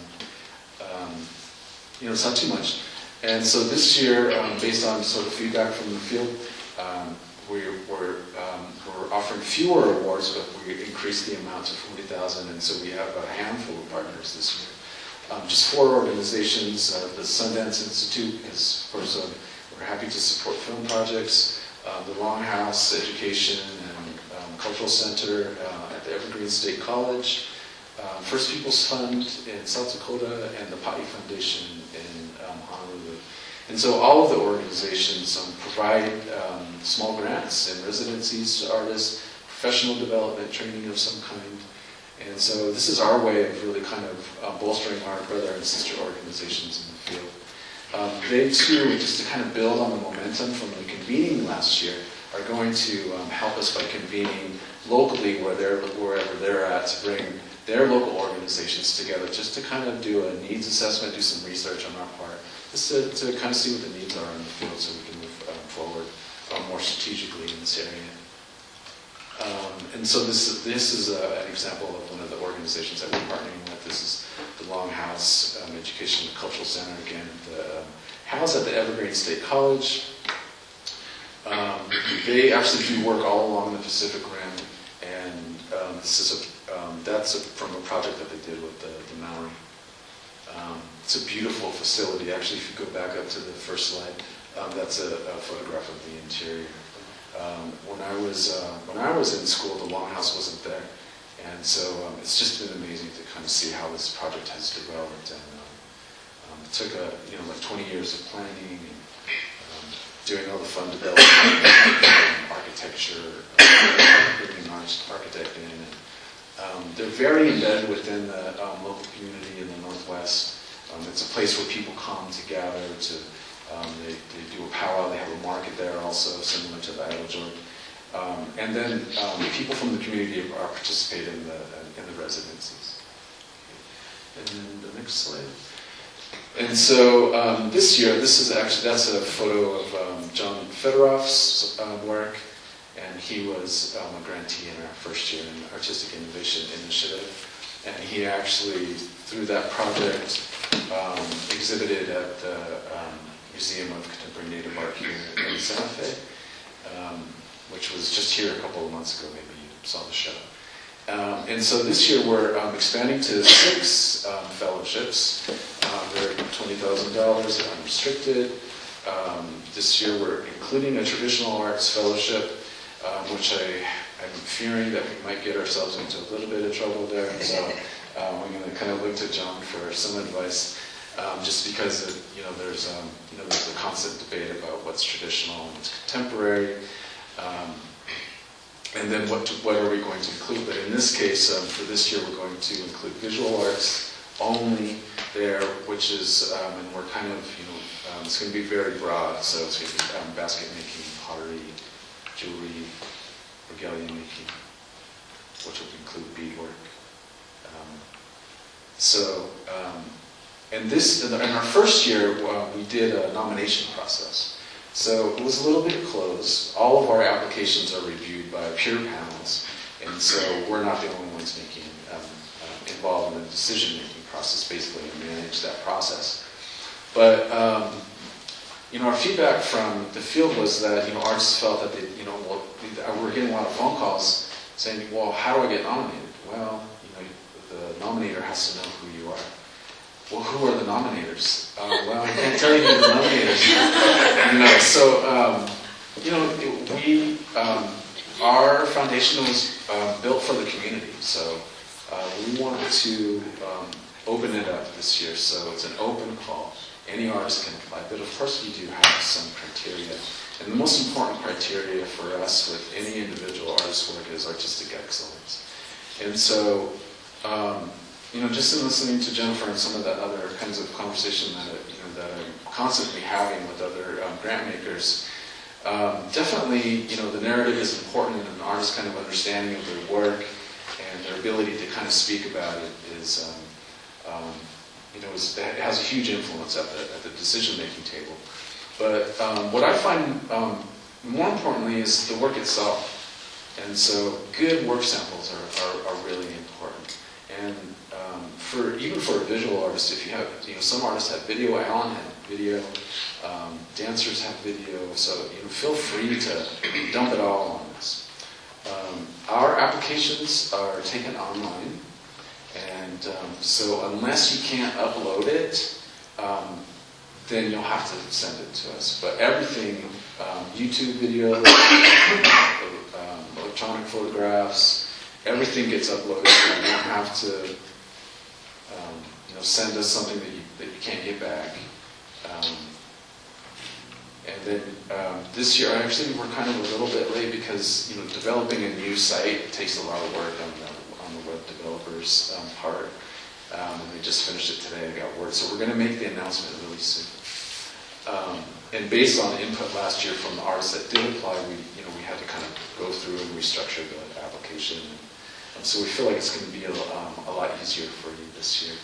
it's not too much. And so this year, based on sort of feedback from the field, we're offering fewer awards, but we increased the amount to 40,000, and so we have a handful of partners this year. Just 4 organizations: the Sundance Institute, because of course we're happy to support film projects, the Longhouse Education and Cultural Center at the Evergreen State College, First Peoples Fund in South Dakota, and the Pati Foundation in Honolulu. And so all of the organizations provide small grants and residencies to artists, professional development training of some kind, And so this is our way of really kind of bolstering our brother and sister organizations in the field. They too, just to kind of build on the momentum from the convening last year, are going to help us by convening locally wherever they're at, to bring their local organizations together, just to kind of do a needs assessment, do some research on our part, just to kind of see what the needs are in the field so we can move forward more strategically in this area. And so this is an example of one of the organizations that we're partnering with. This is the Longhouse Education and Cultural Center, again, the house at the Evergreen State College. They actually do work all along the Pacific Rim, and that's from a project that they did with the Maori. It's a beautiful facility. Actually, if you go back up to the first slide, that's a photograph of the interior. When I was in school, the Longhouse wasn't there, and so it's just been amazing to kind of see how this project has developed. And it took like 20 years of planning and doing all the fun development, architecture, bringing an architect in. And, they're very embedded within the local community in the Northwest. It's a place where people come together to. They do a powwow. They have a market there also, similar to the Eiteljorg. And then people from the community are participating in the residencies. And then the next slide. And so this year, that's a photo of John Federoff's work, and he was a grantee in our first year in Artistic Innovation Initiative. And he actually, through that project, exhibited at the Museum of Contemporary Native Art here in Santa Fe, which was just here a couple of months ago. Maybe you saw the show. And so this year we're expanding to 6 fellowships. They're $20,000, they're unrestricted. This year we're including a traditional arts fellowship, which I'm fearing that we might get ourselves into a little bit of trouble there. So I'm going to kind of look to John for some advice, just because there's the constant debate about what's traditional and what's contemporary. And then what are we going to include? But in this case, for this year, we're going to include visual arts only there, which is, and we're kind of, it's going to be very broad. So it's going to be basket making, pottery, jewelry, regalia making, which will include beadwork. In our first year, we did a nomination process. So it was a little bit closed. All of our applications are reviewed by peer panels, and so we're not the only ones involved in the decision-making process, basically, and manage that process. But our feedback from the field was that artists felt that we're getting a lot of phone calls saying, "Well, how do I get nominated?" Well, the nominator has to know who you are. Well, who are the nominators? Well, I can't tell you who the nominators are. Our foundation was built for the community, so we wanted to open it up this year. So it's an open call. Any artist can apply, but of course we do have some criteria. And the most important criteria for us with any individual artist's work is artistic excellence. And so, just in listening to Jennifer and some of the other kinds of conversation that I'm constantly having with other grant makers, definitely, the narrative is important, and an artist's kind of understanding of their work and their ability to kind of speak about it is, it has a huge influence at the decision-making table. But what I find more importantly is the work itself. And so good work samples are really important. And even for a visual artist, if you have, some artists have video, Alan had video, dancers have video, so feel free to dump it all on us. Our applications are taken online, and so unless you can't upload it, then you'll have to send it to us. But everything, YouTube videos, electronic photographs, everything gets uploaded. You don't have to send us something that you can't get back. And then this year, actually, we're kind of a little bit late because developing a new site takes a lot of work on on the web developers part. And they just finished it today, I got word. So we're going to make the announcement really soon. And based on input last year from the artists that did apply, we had to kind of go through and restructure the application. And so we feel like it's going to be a lot easier for you this year.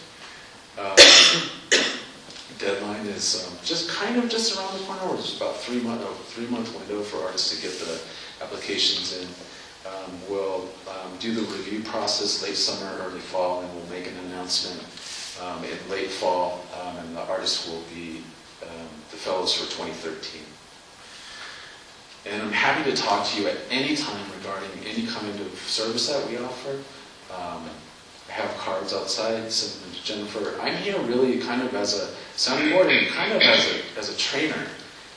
Deadline is just around the corner. There's about 3-month window for artists to get the applications in. We'll do the review process late summer, early fall, and we'll make an announcement in late fall, and the artists will be the fellows for 2013. And I'm happy to talk to you at any time regarding any kind of service that we offer. I have cards outside, send them to Jennifer. I'm here really kind of as a sounding board and kind of as a trainer.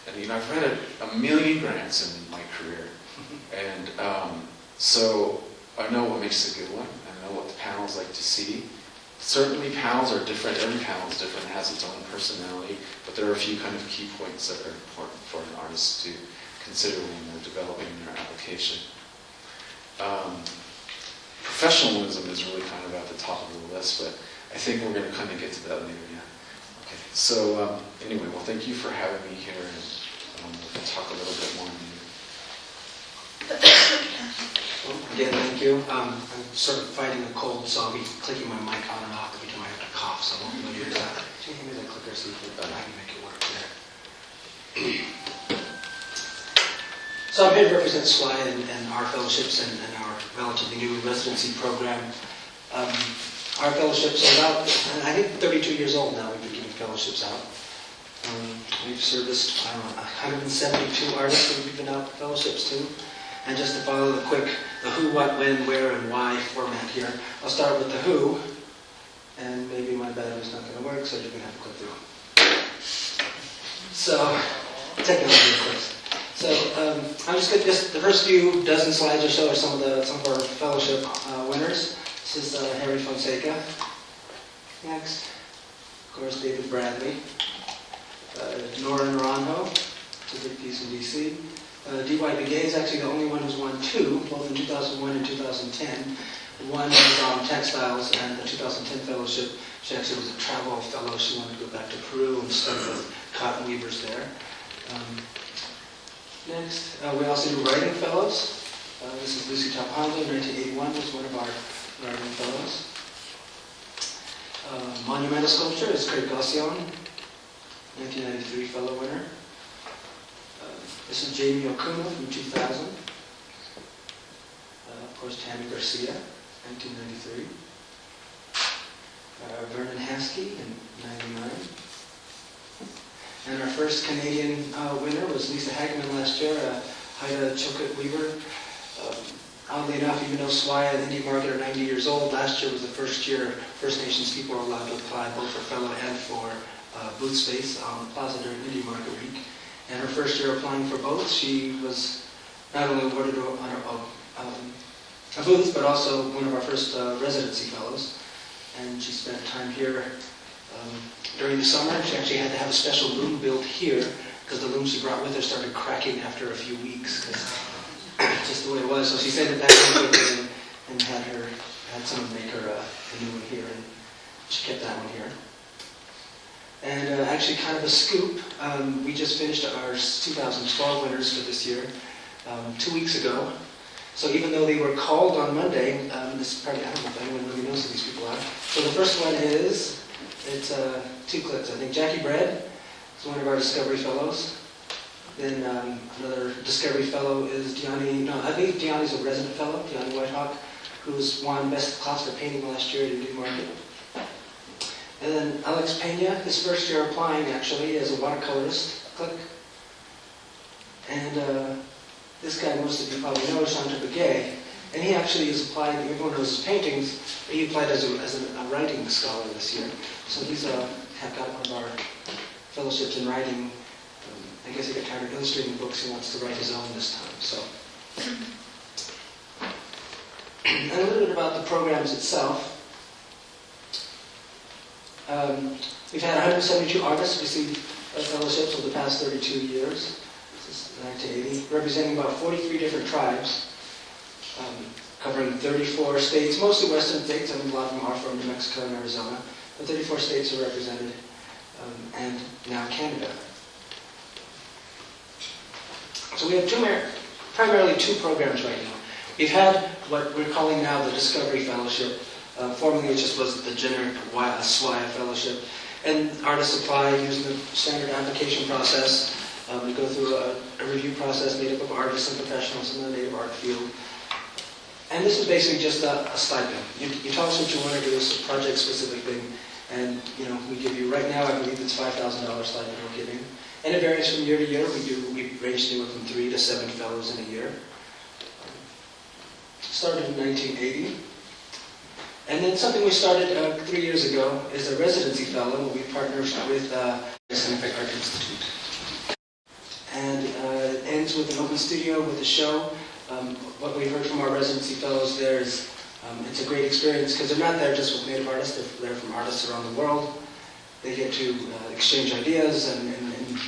And I've read a million grants in my career. And so I know what makes a good one. I know what the panels like to see. Certainly panels are different. Every panel is different. It has its own personality. But there are a few kind of key points that are important for an artist to consider when they're developing their application. Professionalism is really kind of at the top of the list, but I think we're going to kind of get to that later, yeah. Okay. So anyway, well, thank you for having me here, and we'll talk a little bit more. Well, again, thank you. I'm sort of fighting a cold, so I'll be clicking my mic on and off every time I have to cough, so I won't be able to use that. Can you hand me that clicker so I can make it work there? So I'm here to represent SWI and our fellowships and our relatively new residency program. Our fellowships are about, I think, 32 years old now. We've been giving fellowships out. We've serviced, 172 artists that we've given out fellowships to. And just to follow the who, what, when, where, and why format here, I'll start with the who, and maybe my battery's not going to work, so you're going to have to click through. So, technology, of course. So, I'm just going to the first few dozen slides or so are some of our fellowship winners. This is Harry Fonseca. Next, of course, David Bradley. Nora Naranjo, it's a big piece in DC. D.Y. Begay is actually the only one who's won two, both in 2001 and 2010. One was on textiles, and the 2010 fellowship, she actually was a travel fellow. She wanted to go back to Peru and study with cotton weavers there. Next, we also do writing fellows. This is Lucy Tapando, 1981, was one of our writing fellows. Monumental sculpture is Craig Gaussian, 1993 fellow winner. This is Jamie Okuma from 2000. Of course, Tammy Garcia, 1993. Vernon Haskey in 99. And our first Canadian winner was Lisa Hagman last year, Haida Chokut Weaver. Oddly enough, even though SWI and Eiteljorg are 90 years old, last year was the first year First Nations people were allowed to apply both for fellow and for booth space on the plaza during Eiteljorg week. And her first year applying for both, she was not only awarded a booth, but also one of our first residency fellows. And she spent time here during the summer. She actually had to have a special loom built here because the loom she brought with her started cracking after a few weeks, because just the way it was. So she sent it back and had someone make her a new one here, and she kept that one here. And actually, kind of a scoop, we just finished our 2012 winners for this year 2 weeks ago. So even though they were called on Monday, this is probably, I don't know if anyone really knows who these people are. So the first one it's two clips. I think Jackie Bread is one of our Discovery Fellows. Then another Discovery Fellow is Diani, I think Diani's a resident fellow, Diani Whitehawk, who's won Best Class for Painting last year at Newmarket. And then Alex Pena, his first year applying actually as a watercolorist. Click. And this guy, most of you probably know, is John Torres-Nez. And he actually has applied, everyone knows his paintings, but he applied as a writing scholar this year. So he's got one of our fellowships in writing. I guess he got tired of illustrating books, he wants to write his own this time. So, and a little bit about the programs itself. We've had 172 artists receive fellowships over the past 32 years. This is 1980, representing about 43 different tribes. covering 34 states, mostly western states. I mean, a lot of them are from New Mexico and Arizona, but 34 states are represented, and now Canada. So we have primarily two programs right now. We've had what we're calling now the Discovery Fellowship. Formerly it just was the generic SWIA Fellowship. And artists apply using the standard application process. We go through a review process made up of artists and professionals in the native art field. And this is basically just a stipend. You tell us what you want to do, it's a project-specific thing, and we give you, right now I believe it's $5,000 stipend we're giving. And it varies from year to year. We range anywhere from 3 to 7 fellows in a year. Started in 1980. And then something we started 3 years ago is a residency fellow where we partner with the Scientific Art Institute. And it ends with an open studio with a show. What we heard from our residency fellows there is it's a great experience because they're not there just with native artists, they're from artists around the world. They get to exchange ideas and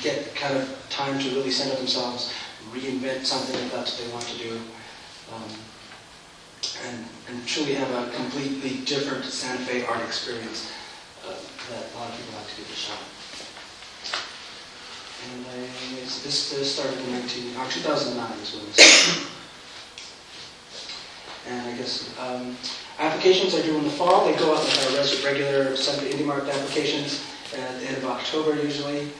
get kind of time to really center themselves, reinvent something that they want to do, and truly have a completely different Santa Fe art experience that a lot of people like to give a shot. And this started in 2009 is when it started. And I guess applications are due in the fall. They go out with our regular Santa Fe Indie Market applications at the end of October usually.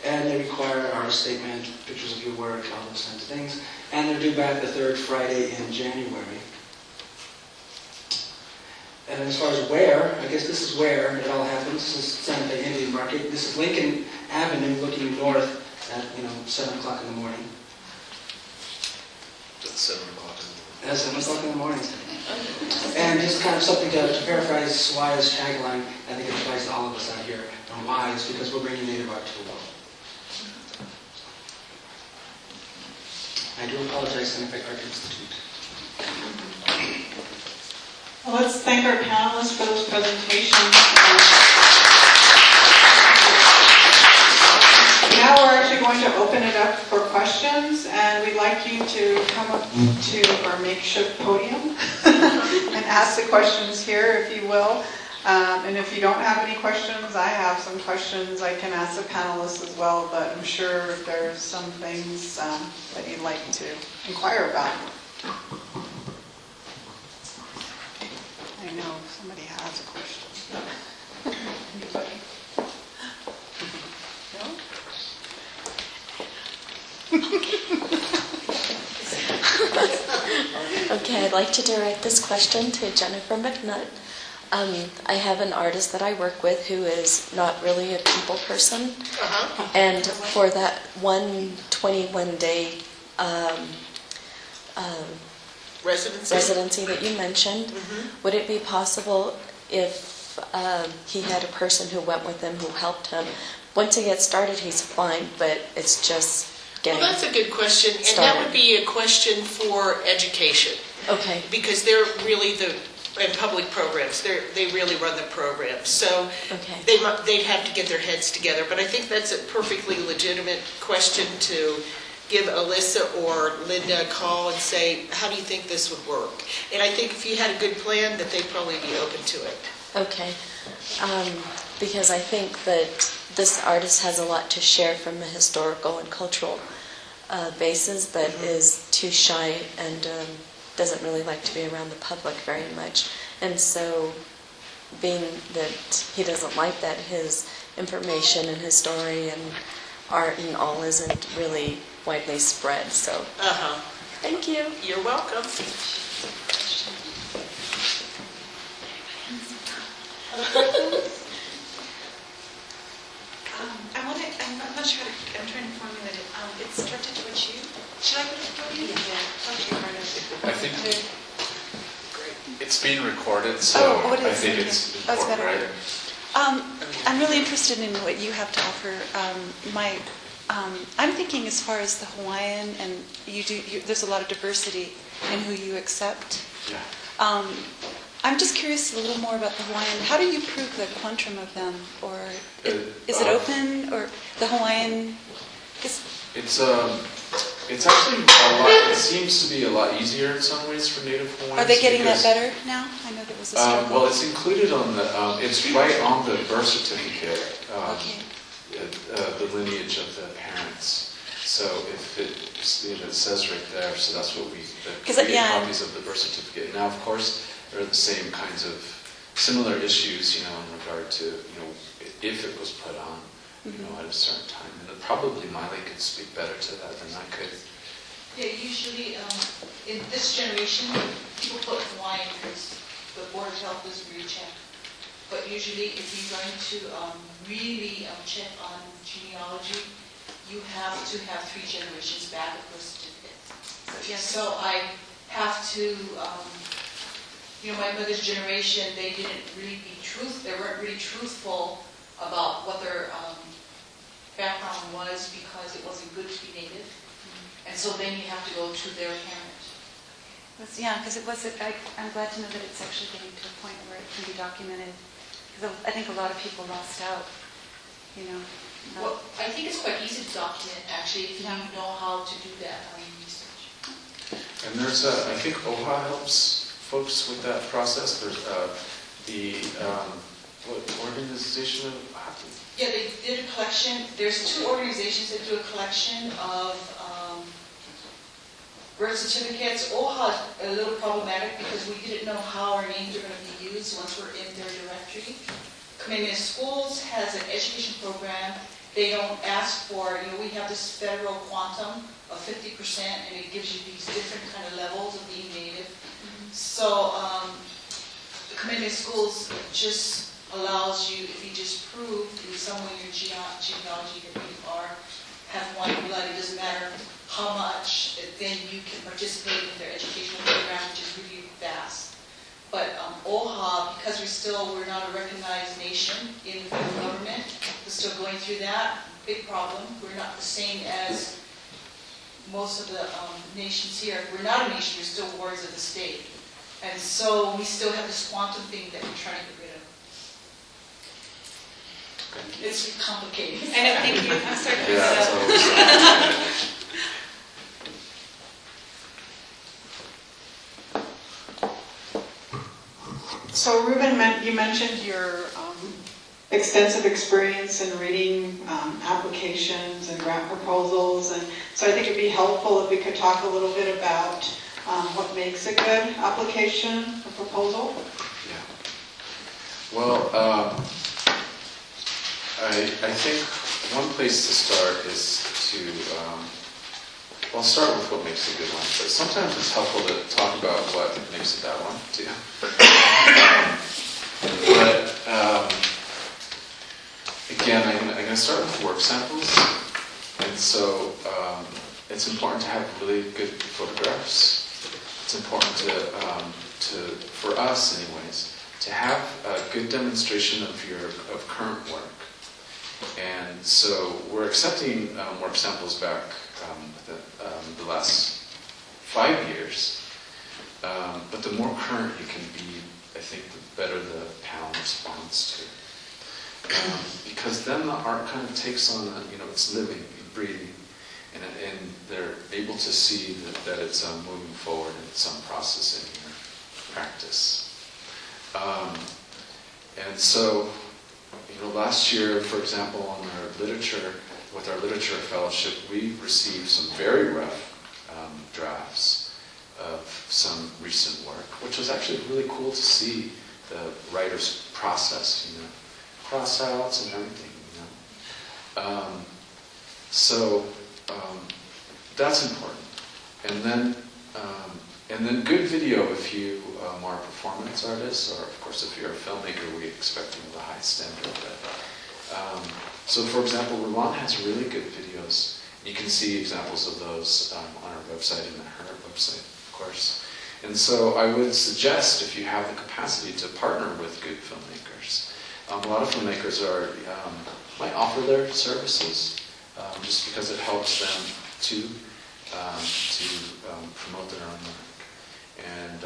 And they require artist statement, pictures of your work, all those kinds of things. And they're due back the third Friday in January. And as far as where, I guess this is where it all happens. This is Santa Fe Indian Market. This is Lincoln Avenue looking north at 7 o'clock in the morning. That's 7 o'clock in the morning. At 7 o'clock in the morning. And just kind of something to paraphrase SWIA's tagline, I think it applies to all of us out here. And why is because we're bringing native art to the world. I do apologize, Santa Fe Art Institute. Well, let's thank our panelists for those presentations. Now we're actually going to open it up for questions, and we'd like you to come up to our makeshift podium and ask the questions here, if you will. And if you don't have any questions, I have some questions I can ask the panelists as well, but I'm sure there's some things that you'd like to inquire about. I know somebody has a question. Anybody? No? Okay, I'd like to direct this question to Jennifer McNutt. I have an artist that I work with who is not really a people person, and for that 121-day residency that you mentioned, would it be possible if he had a person who went with him, who helped him? Once he gets started, he's fine, but it's just getting Well, that's a good question, and started. that would be a question for education. Okay. Because they're really and public programs, they really run the program. So Okay. they'd have to get their heads together. But I think that's a perfectly legitimate question to give Elysia or Linda a call and say, how do you think this would work? And I think if you had a good plan, that they'd probably be open to it. Okay. Because I think that this artist has a lot to share from a historical and cultural basis, but is too shy and doesn't really like to be around the public very much. And so, being that he doesn't like that, his information and his story and art and all isn't really widely spread. So, thank you. You're welcome. I'm not sure I'm trying to formulate it. It's directed towards you. Should I put it for you? Yeah. Okay, I think it's being recorded, so it is. I think it's Oh, it's important, better. right? I'm really interested in what you have to offer. I'm thinking as far as the Hawaiian, and there's a lot of diversity in who you accept. Yeah. I'm just curious a little more about the Hawaiian. How do you prove the quantum of them? Or is it open? Or the Hawaiian? It's It's actually a lot, it seems to be a lot easier in some ways for Native Hawaiians. Are they getting that because, better now? I know there was a struggle. well, it's included on the, it's right on the birth certificate, Okay. the lineage of the parents. So if it, it says right there, so that's what we, create copies of the birth certificate. Now, of course, there are the same kinds of similar issues, in regard to, if it was put on, at a certain time. And probably Miley could speak better to that than I could. Yeah, usually in this generation, people put Hawaiian because the Board of Health doesn't really check. But usually, if you're going to really check on genealogy, you have to have 3 generations back of birth certificate. So I have to, my mother's generation, they weren't really truthful about what their background was because it wasn't good to be Native. And so then you have to go to their parent. Yeah, because I'm glad to know that it's actually getting to a point where it can be documented. Because I think a lot of people lost out, Well, I think it's quite easy to document, actually, if you know how to do that research. And there's I think OHA helps folks with that process. There's what organization? Yeah, they did a collection. There's 2 organizations that do a collection of birth certificates. OHA a little problematic because we didn't know how our names are going to be used once we're in their directory. Commitment Schools has an education program. They don't ask for, we have this federal quantum of 50%, and it gives you these different kind of levels of being Native. So the Commitment Schools just allows you, if you just prove in some way your genealogy that you have one blood, it doesn't matter how much, then you can participate in their educational program, which is really vast. But OHA, because we're not a recognized nation in the federal government, we're still going through that. Big problem. We're not the same as most of the nations here. We're not a nation, we're still wards of the state. And so we still have this quantum thing that we're trying to get rid of. It's complicated. I know, thank you. I'm sorry. So Ruben, you mentioned your extensive experience in reading applications and grant proposals, and so I think it'd be helpful if we could talk a little bit about what makes a good application or proposal. Yeah. Well, I think one place to start is to, I'll start with what makes a good one, but sometimes it's helpful to talk about what makes a bad one, too. But, again, I'm going to start with work samples, and so it's important to have really good photographs. It's important for us, anyways, to have a good demonstration of current work. And so we're accepting work samples back the last 5 years, but the more current you can be, I think the better the panel responds to. Because then the art kind of takes on it's living, breathing, and they're able to see that it's moving forward in some process in your practice. And so, last year, for example, on with our literature fellowship, we received some very rough drafts of some recent work, which was actually really cool to see the writer's process, cross-outs and everything, So that's important. And then good video if you are a performance artist, or of course if you're a filmmaker, we expect the high standard. So for example, Roland has really good videos. You can see examples of those on our website and her website, of course. And so I would suggest, if you have the capacity, to partner with good filmmakers. A lot of filmmakers might offer their services just because it helps them to promote their own work. And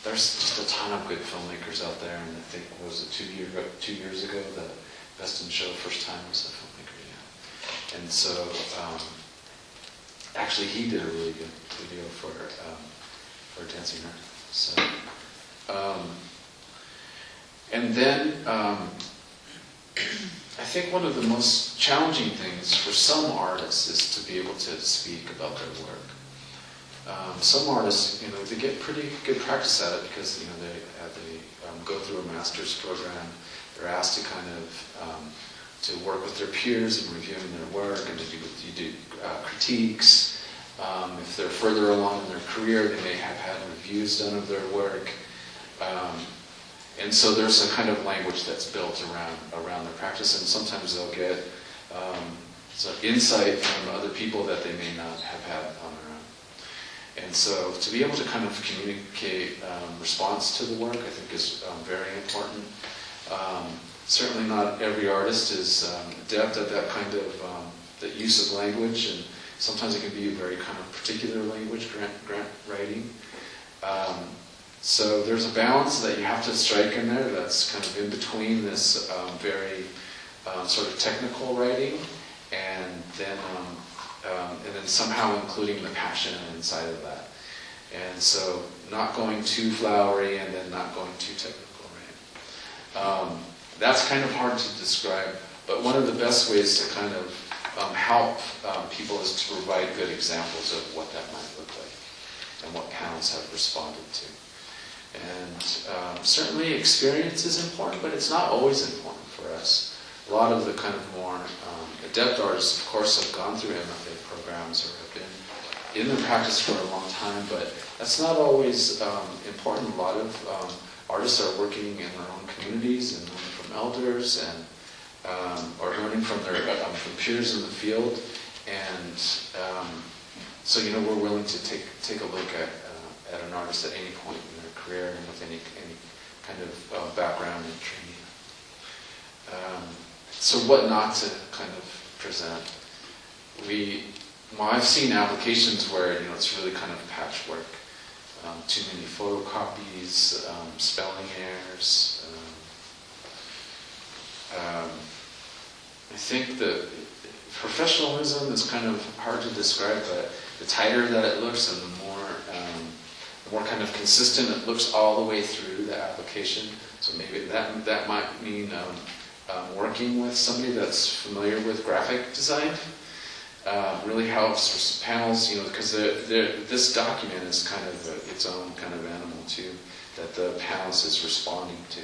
there's just a ton of good filmmakers out there. And I think, was it 2 years ago, the Best in Show first time was a filmmaker, yeah. And so actually he did a really good video for Dancing Nerd. So, and then I think one of the most challenging things for some artists is to be able to speak about their work. Some artists, they get pretty good practice at it because they go through a master's program. They're asked to kind of to work with their peers in reviewing their work, and you do critiques. If they're further along in their career, they may have had reviews done of their work. And so there's a kind of language that's built around their practice, and sometimes they'll get some insight from other people that they may not have had on their own. And so to be able to kind of communicate response to the work, I think is very important. Certainly not every artist is adept at that kind of the use of language, and sometimes it can be a very kind of particular language, grant writing. So there's a balance that you have to strike in there that's kind of in between this very sort of technical writing and then somehow including the passion inside of that. And so not going too flowery and then not going too technical, right? That's kind of hard to describe, but one of the best ways to kind of help people is to provide good examples of what that might look like and what panels have responded to. And certainly experience is important, but it's not always important for us. A lot of the kind of more adept artists, of course, have gone through MFA programs or have been in the practice for a long time, but that's not always important. A lot of artists are working in their own communities and learning from elders and or learning from their from peers in the field, and so we're willing to take a look at an artist at any point in their career and with any kind of background and training. So what not to kind of present? I've seen applications where it's really kind of patchwork. Too many photocopies, spelling errors. I think that professionalism is kind of hard to describe, but the tighter that it looks and the more kind of consistent it looks all the way through the application. So maybe that might mean working with somebody that's familiar with graphic design. Really helps for panels, because this document is kind of its own kind of animal too, that the panels is responding to.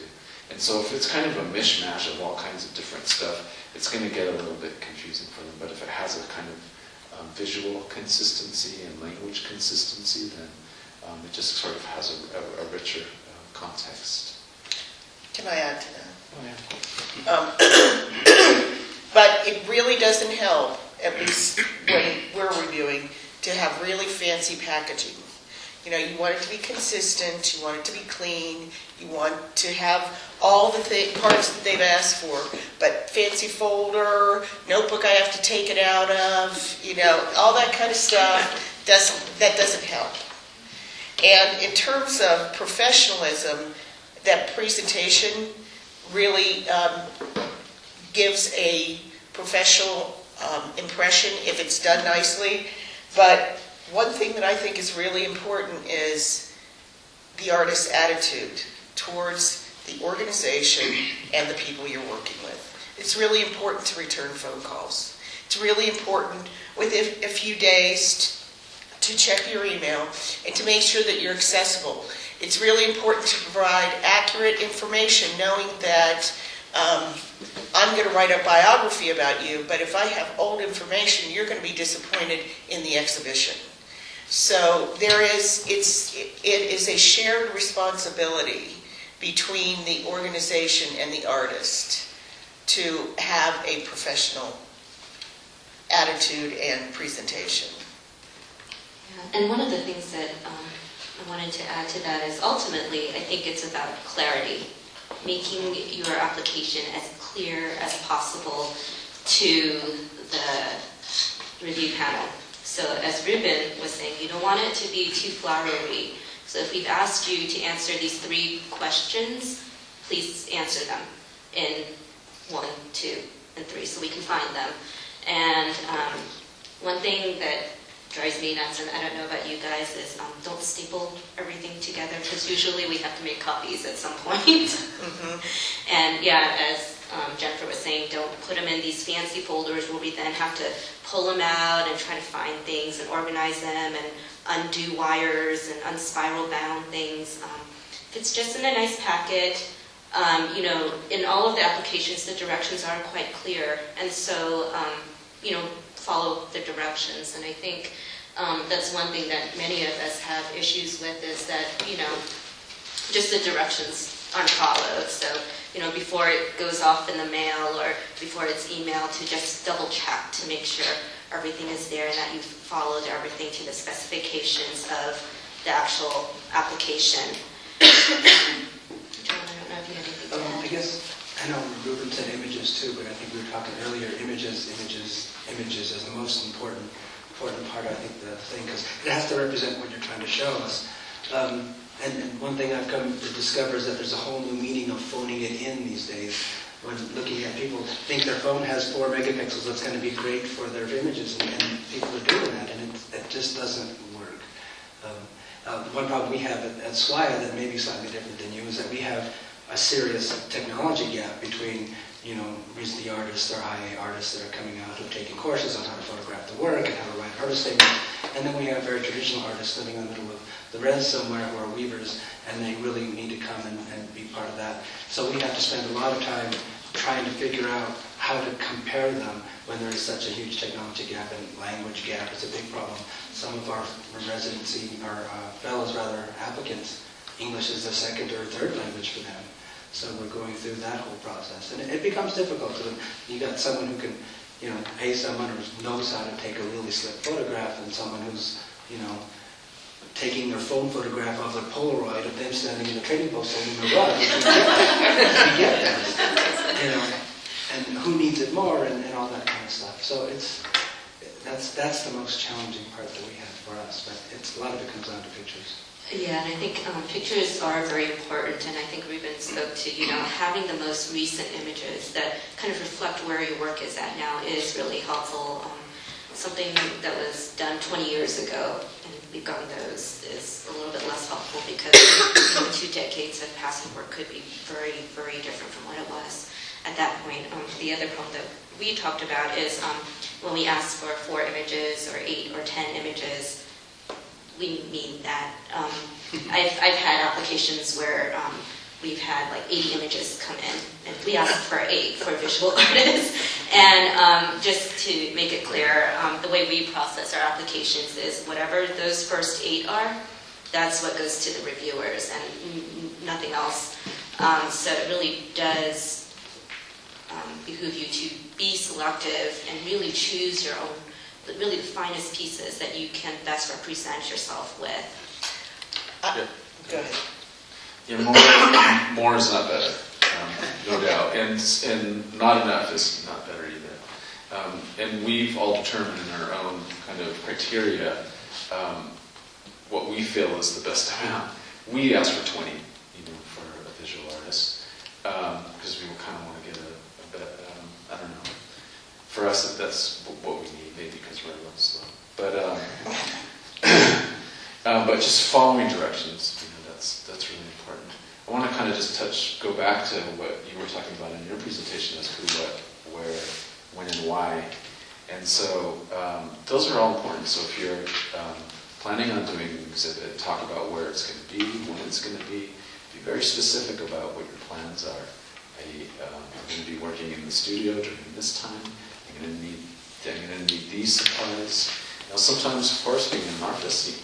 And so if it's kind of a mishmash of all kinds of different stuff, it's going to get a little bit confusing for them. But if it has a kind of visual consistency and language consistency, then it just sort of has a richer context. Can I add to that? Oh, yeah. But it really doesn't help, at least when we're reviewing, to have really fancy packaging. You want it to be consistent, you want it to be clean, you want to have all the parts that they've asked for, but fancy folder, notebook I have to take it out of, all that kind of stuff, that doesn't help. And in terms of professionalism, that presentation really gives a professional impression if it's done nicely. But one thing that I think is really important is the artist's attitude towards the organization and the people you're working with. It's really important to return phone calls. It's really important within a few days to check your email and to make sure that you're accessible. It's really important to provide accurate information, knowing that I'm going to write a biography about you, but if I have old information, you're going to be disappointed in the exhibition. So it is a shared responsibility between the organization and the artist to have a professional attitude and presentation. Yeah. And one of the things that I wanted to add to that is ultimately, I think it's about clarity, making your application as clear as possible to the review panel. So as Ruben was saying, you don't want it to be too flowery. So if we've asked you to answer these 3 questions, please answer them in 1, 2, and 3 so we can find them. And one thing that drives me nuts, and I don't know about you guys, is don't staple everything together, because usually we have to make copies at some point. And yeah, as Jennifer was saying, don't put them in these fancy folders where we then have to pull them out and try to find things and organize them and undo wires and unspiral bound things. If it's just in a nice packet, you know, in all of the applications, the directions are quite clear. And so, you know, follow the directions. And I think that's one thing that many of us have issues with, is that, you know, just the directions aren't followed. So, you know, before it goes off in the mail or before it's emailed, to just double check to make sure everything is there and that you've followed everything to the specifications of the actual application. John, I don't know if you have anything to add. I guess, I know Ruben said images too, but I think we were talking earlier, images is the most important part, I think, the thing, because it has to represent what you're trying to show us. And one thing I've come to discover is that there's a whole new meaning of phoning it in these days. When looking at people think their phone has 4 megapixels, that's going to be great for their images, and people are doing that, and it just doesn't work. One problem we have at SWIA that may be slightly different than you is that we have a serious technology gap between, you know, the artists or IA artists that are coming out who are taking courses on how to photograph the work and how to write artist statements, and then we have very traditional artists living in the middle of the res somewhere who are weavers, and they really need to come and be part of that. So we have to spend a lot of time trying to figure out how to compare them when there is such a huge technology gap, and language gap is a big problem. Some of our residency, our fellows rather, applicants, English is the second or third language for them. So we're going through that whole process. And it becomes difficult because you got someone who can, you know, pay someone who knows how to take a really slick photograph, and someone who's, you know, taking their phone photograph of their Polaroid of them standing in a trading post holding the rug. We get that, you know, and who needs it more, and all that kind of stuff. So that's the most challenging part that we have for us, but a lot of it comes down to pictures. Yeah, and I think pictures are very important, and I think Ruben spoke to, you know, having the most recent images that kind of reflect where your work is at now is really helpful. Something that was done 20 years ago, and we've gotten those, is a little bit less helpful because, you know, 2 decades have passed and work could be very, very different from what it was at that point. The other problem that we talked about is when we ask for 4 images or 8 or 10 images, we mean that. I've had applications where we've had like 80 images come in, and we asked for 8 for visual artists. And just to make it clear, the way we process our applications is whatever those first 8 are, that's what goes to the reviewers and nothing else. So it really does behoove you to be selective and really choose your own, really the finest pieces that you can best represent yourself with. Yeah. Go ahead. Yeah, more is not better, no doubt, and not enough is not better either. And we've all determined in our own kind of criteria what we feel is the best amount. We asked for 20, you know, for a visual artist, because we kind of want to get a bit, I don't know. For us, that's what we need, maybe because we're a little slow. But just following directions, you know, that's really important. I want to kind of just go back to what you were talking about in your presentation as who, what, where, when, and why. And so those are all important. So if you're planning on doing an exhibit, talk about where it's going to be, when it's going to be very specific about what your plans are. I'm going to be working in the studio during this time. I'm going to need these supplies. Now, sometimes, of course, being an artist,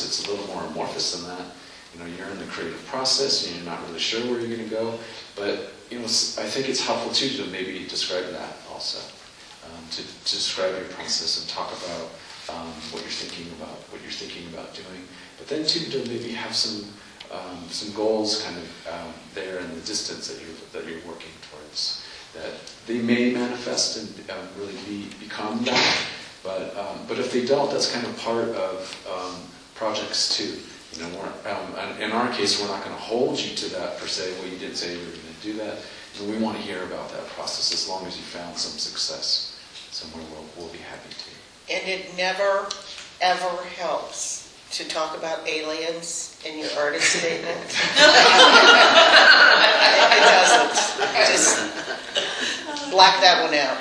it's a little more amorphous than that. You know, you're in the creative process and you're not really sure where you're going to go. But, you know, I think it's helpful too to maybe describe that also, to describe your process and talk about what you're thinking about doing. But then too to maybe have some goals kind of there in the distance that you're working towards. That they may manifest and really become that. But if they don't, that's kind of part of projects too. You know, in our case, we're not going to hold you to that per se. Well, you didn't say you were going to do that. And we want to hear about that process as long as you found some success somewhere. We'll be happy to. And it never ever helps to talk about aliens in your artist statement. It doesn't. Just black that one out.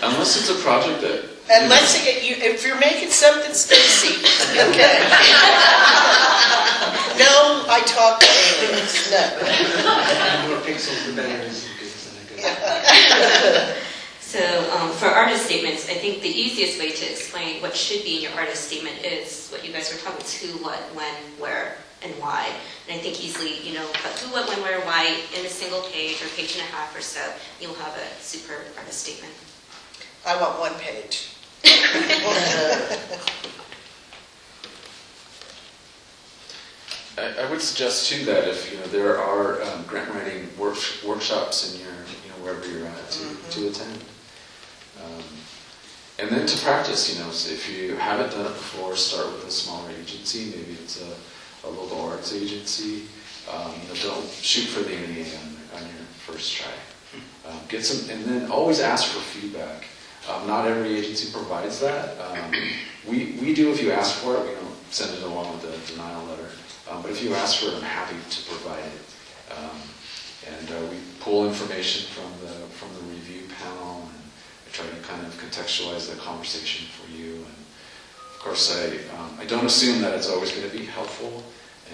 Unless it's a project that... Unless if you're making something spacey, okay. No, I talk to aliens. No. The more pixels, the better it is. So for artist statements, I think the easiest way to explain what should be in your artist statement is what you guys were talking about: who, what, when, where, and why. And I think easily, put who, what, when, where, why in a single page or page and a half or so, you'll have a super artist statement. I want one page. I would suggest too that if there are grant writing workshops in your wherever you're at to attend, and then to practice. So if you haven't done it before, start with a smaller agency. Maybe it's a local arts agency. Don't shoot for the NEA on your first try. Get some, and then always ask for feedback. Not every agency provides that. We do if you ask for it. We don't send it along with the denial letter. But if you ask for it, I'm happy to provide it. And we pull information from the review panel, and I try to kind of contextualize the conversation for you. And of course, I don't assume that it's always going to be helpful,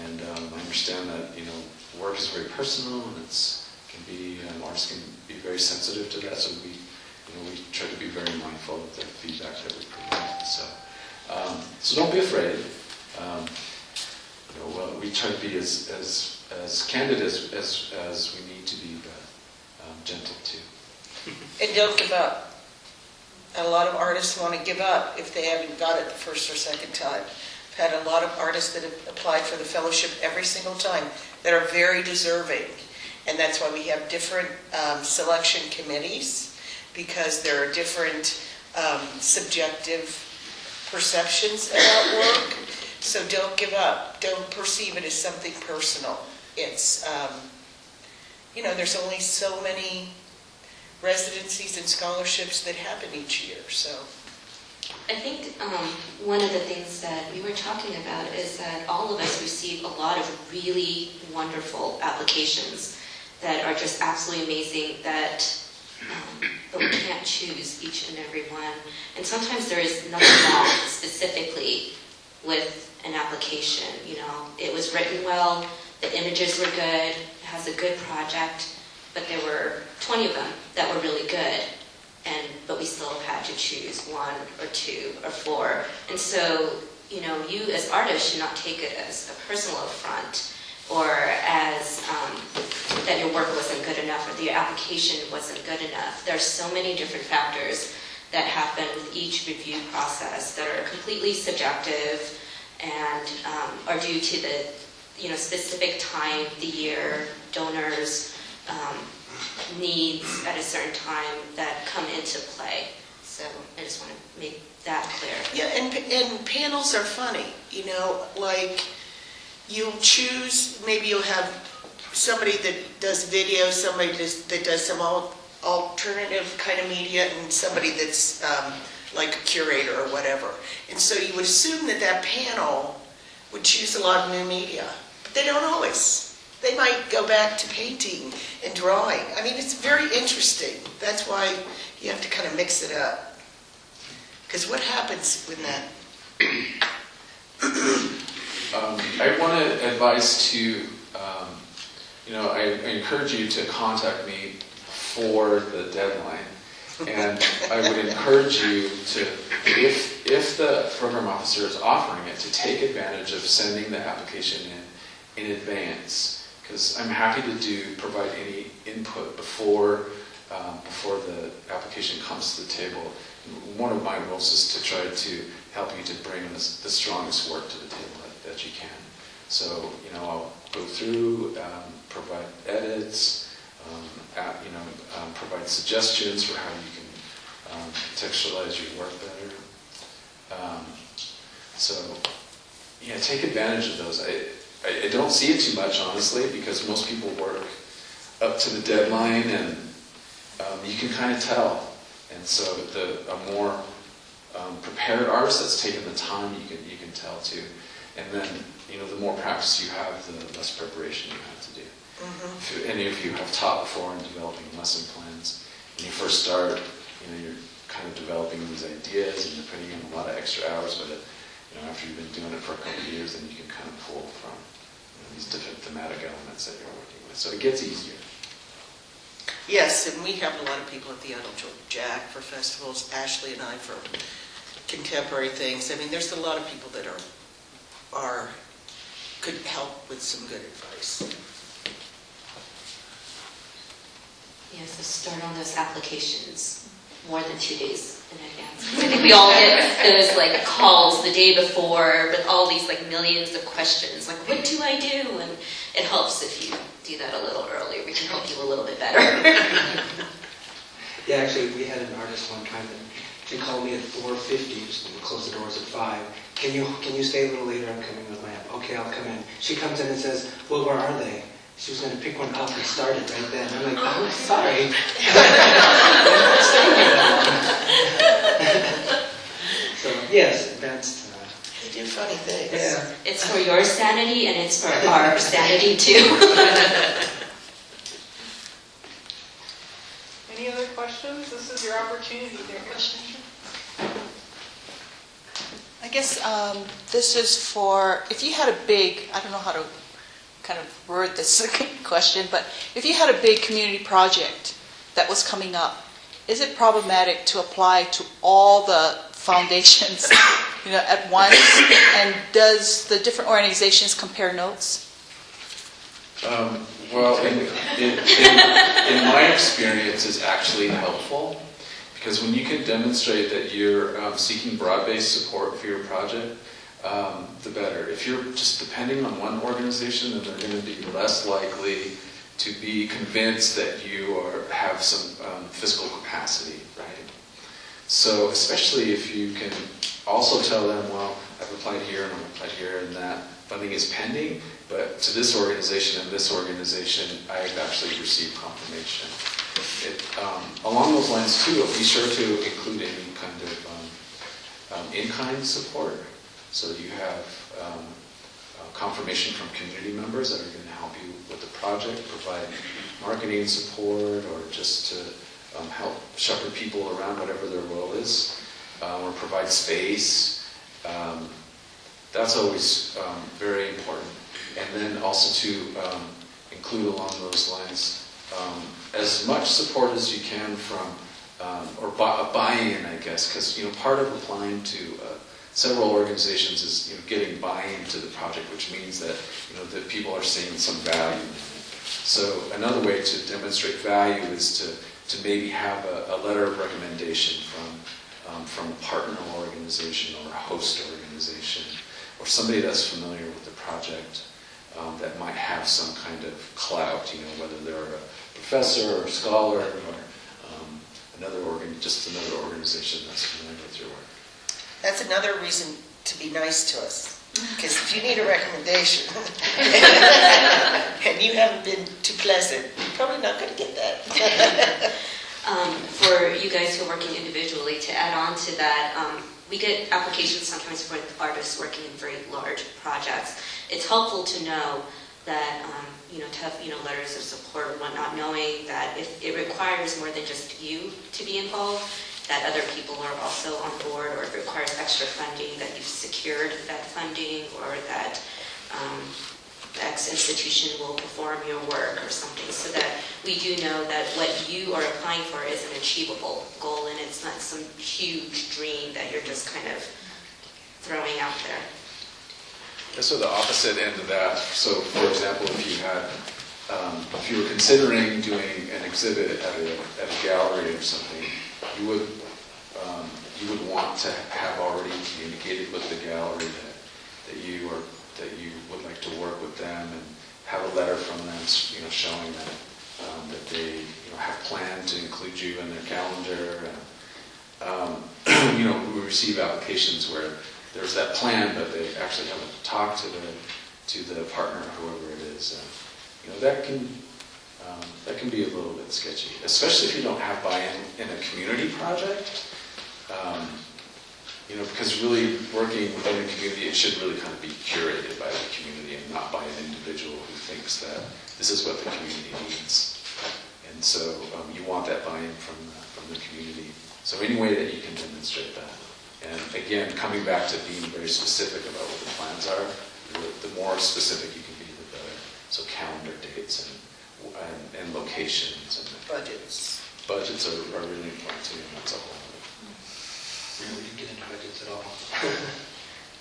and I understand that work is very personal, and artists can be very sensitive to that. So we try to be very mindful of the feedback that we provide. So don't be afraid. We try to be as candid as we need to be, but gentle too. And don't give up. A lot of artists want to give up if they haven't got it the first or second time. I've had a lot of artists that have applied for the fellowship every single time that are very deserving. And that's why we have different selection committees, because there are different subjective perceptions about work. So don't give up. Don't perceive it as something personal. It's, there's only so many residencies and scholarships that happen each year, so. I think one of the things that we were talking about is that all of us receive a lot of really wonderful applications that are just absolutely amazing, but we can't choose each and every one. And sometimes there is nothing wrong specifically with an application. It was written well, the images were good, it has a good project, but there were 20 of them that were really good, but we still had to choose 1 or 2 or 4. And so, you as artists should not take it as a personal affront, or as that your work wasn't good enough, or the application wasn't good enough. There are so many different factors that happen with each review process that are completely subjective and are due to the specific time, the year, donors, needs at a certain time that come into play. So I just want to make that clear. Yeah, and panels are funny. Like you'll choose, maybe you'll have somebody that does video, somebody that does some alternative kind of media, and somebody that's like a curator or whatever. And so you would assume that panel would choose a lot of new media. But they don't always. They might go back to painting and drawing. I mean, it's very interesting. That's why you have to kind of mix it up. Because what happens when that... I want to advise to, I encourage you to contact me for the deadline. And I would encourage you to, if the program officer is offering it, to take advantage of sending the application in advance. Because I'm happy to provide any input before the application comes to the table. One of my roles is to try to help you to bring the strongest work to the table that you can. So, I'll go through, provide edits, provide suggestions for how you can contextualize your work better. Take advantage of those. I don't see it too much, honestly, because most people work up to the deadline, and you can kind of tell. And so a more prepared artist that's taken the time, you can tell too. And then, the more practice you have, the less preparation you have to do. If any of you have taught before in developing lesson plans, when you first start, you're kind of developing these ideas and you're putting in a lot of extra hours, but after you've been doing it for a couple of years, then you can kind of pull from these different thematic elements that you're working with. So it gets easier. Yes, and we have a lot of people at the Eiteljorg. Jack for festivals, Ashley and I for contemporary things. I mean, there's a lot of people that could help with some good advice. Yeah, so start on those applications more than 2 days in advance. I think we all get those calls the day before with all these millions of questions. What do I do? And it helps if you do that a little earlier. We can help you a little bit better. Yeah, actually, we had an artist one time that she called me at 4:50, just when we close the doors at 5. Can you stay a little later? I'm coming with my app. Okay, I'll come in. She comes in and says, well, where are they? She was going to pick one up and start it right then. I'm like, oh, sorry. I'm not staying here that long. So, yes, advanced. They do funny things. Yeah. It's for your sanity and it's for our sanity too. Any other questions? This is your opportunity there. I guess this is for, if you had a big, I don't know how to kind of word this question, but if you had a big community project that was coming up, is it problematic to apply to all the foundations at once? And does the different organizations compare notes? Well, in my experience, it's actually helpful, because when you can demonstrate that you're seeking broad-based support for your project, the better. If you're just depending on one organization, then they're going to be less likely to be convinced that you have some fiscal capacity, right? So especially if you can also tell them, well, I've applied here and I've applied here and that funding is pending, but to this organization and this organization, I've actually received confirmation. Along those lines too, be sure to include any kind of in-kind support. So you have confirmation from community members that are going to help you with the project, provide marketing support, or just to help shepherd people around whatever their role is, or provide space. That's always very important. And then also to include along those lines as much support as you can from, or buy-in, I guess, because part of applying to several organizations is getting buy-in to the project, which means that that people are seeing some value in it. So another way to demonstrate value is to maybe have a letter of recommendation from a partner organization or a host organization or somebody that's familiar with the project that might have some kind of clout, whether they're a professor or scholar or just another organization that's familiar with your work. That's another reason to be nice to us. Because if you need a recommendation and you haven't been too pleasant, you're probably not going to get that. For you guys who are working individually, to add on to that, we get applications sometimes for artists working in very large projects. It's helpful to know that, to have, letters of support or whatnot, knowing that if it requires more than just you to be involved, that other people are also on board, or if it requires extra funding, that you've secured that funding, or that X institution will perform your work or something, so that we do know that what you are applying for is an achievable goal and it's not some huge dream that you're just kind of throwing out there. And so the opposite end of that, so for example, if you were considering doing an exhibit at a gallery or something, you would want to have already communicated with the gallery that you would like to work with them, and have a letter from them, showing that they have planned to include you in their calendar. And we receive applications where there's that plan, but they actually haven't talked to the partner, whoever it is. That can be a little bit sketchy, especially if you don't have buy-in in a community project. because really working within a community, it should really kind of be curated by the community and not by an individual who thinks that this is what the community needs. And so you want that buy-in from the community. So any way that you can demonstrate that. And again, coming back to being very specific about what the plans are, the more specific you can be, the better. So calendar dates and locations and Budgets. budgets are really important too, and that's a whole. Yeah, we didn't get into budgets at all.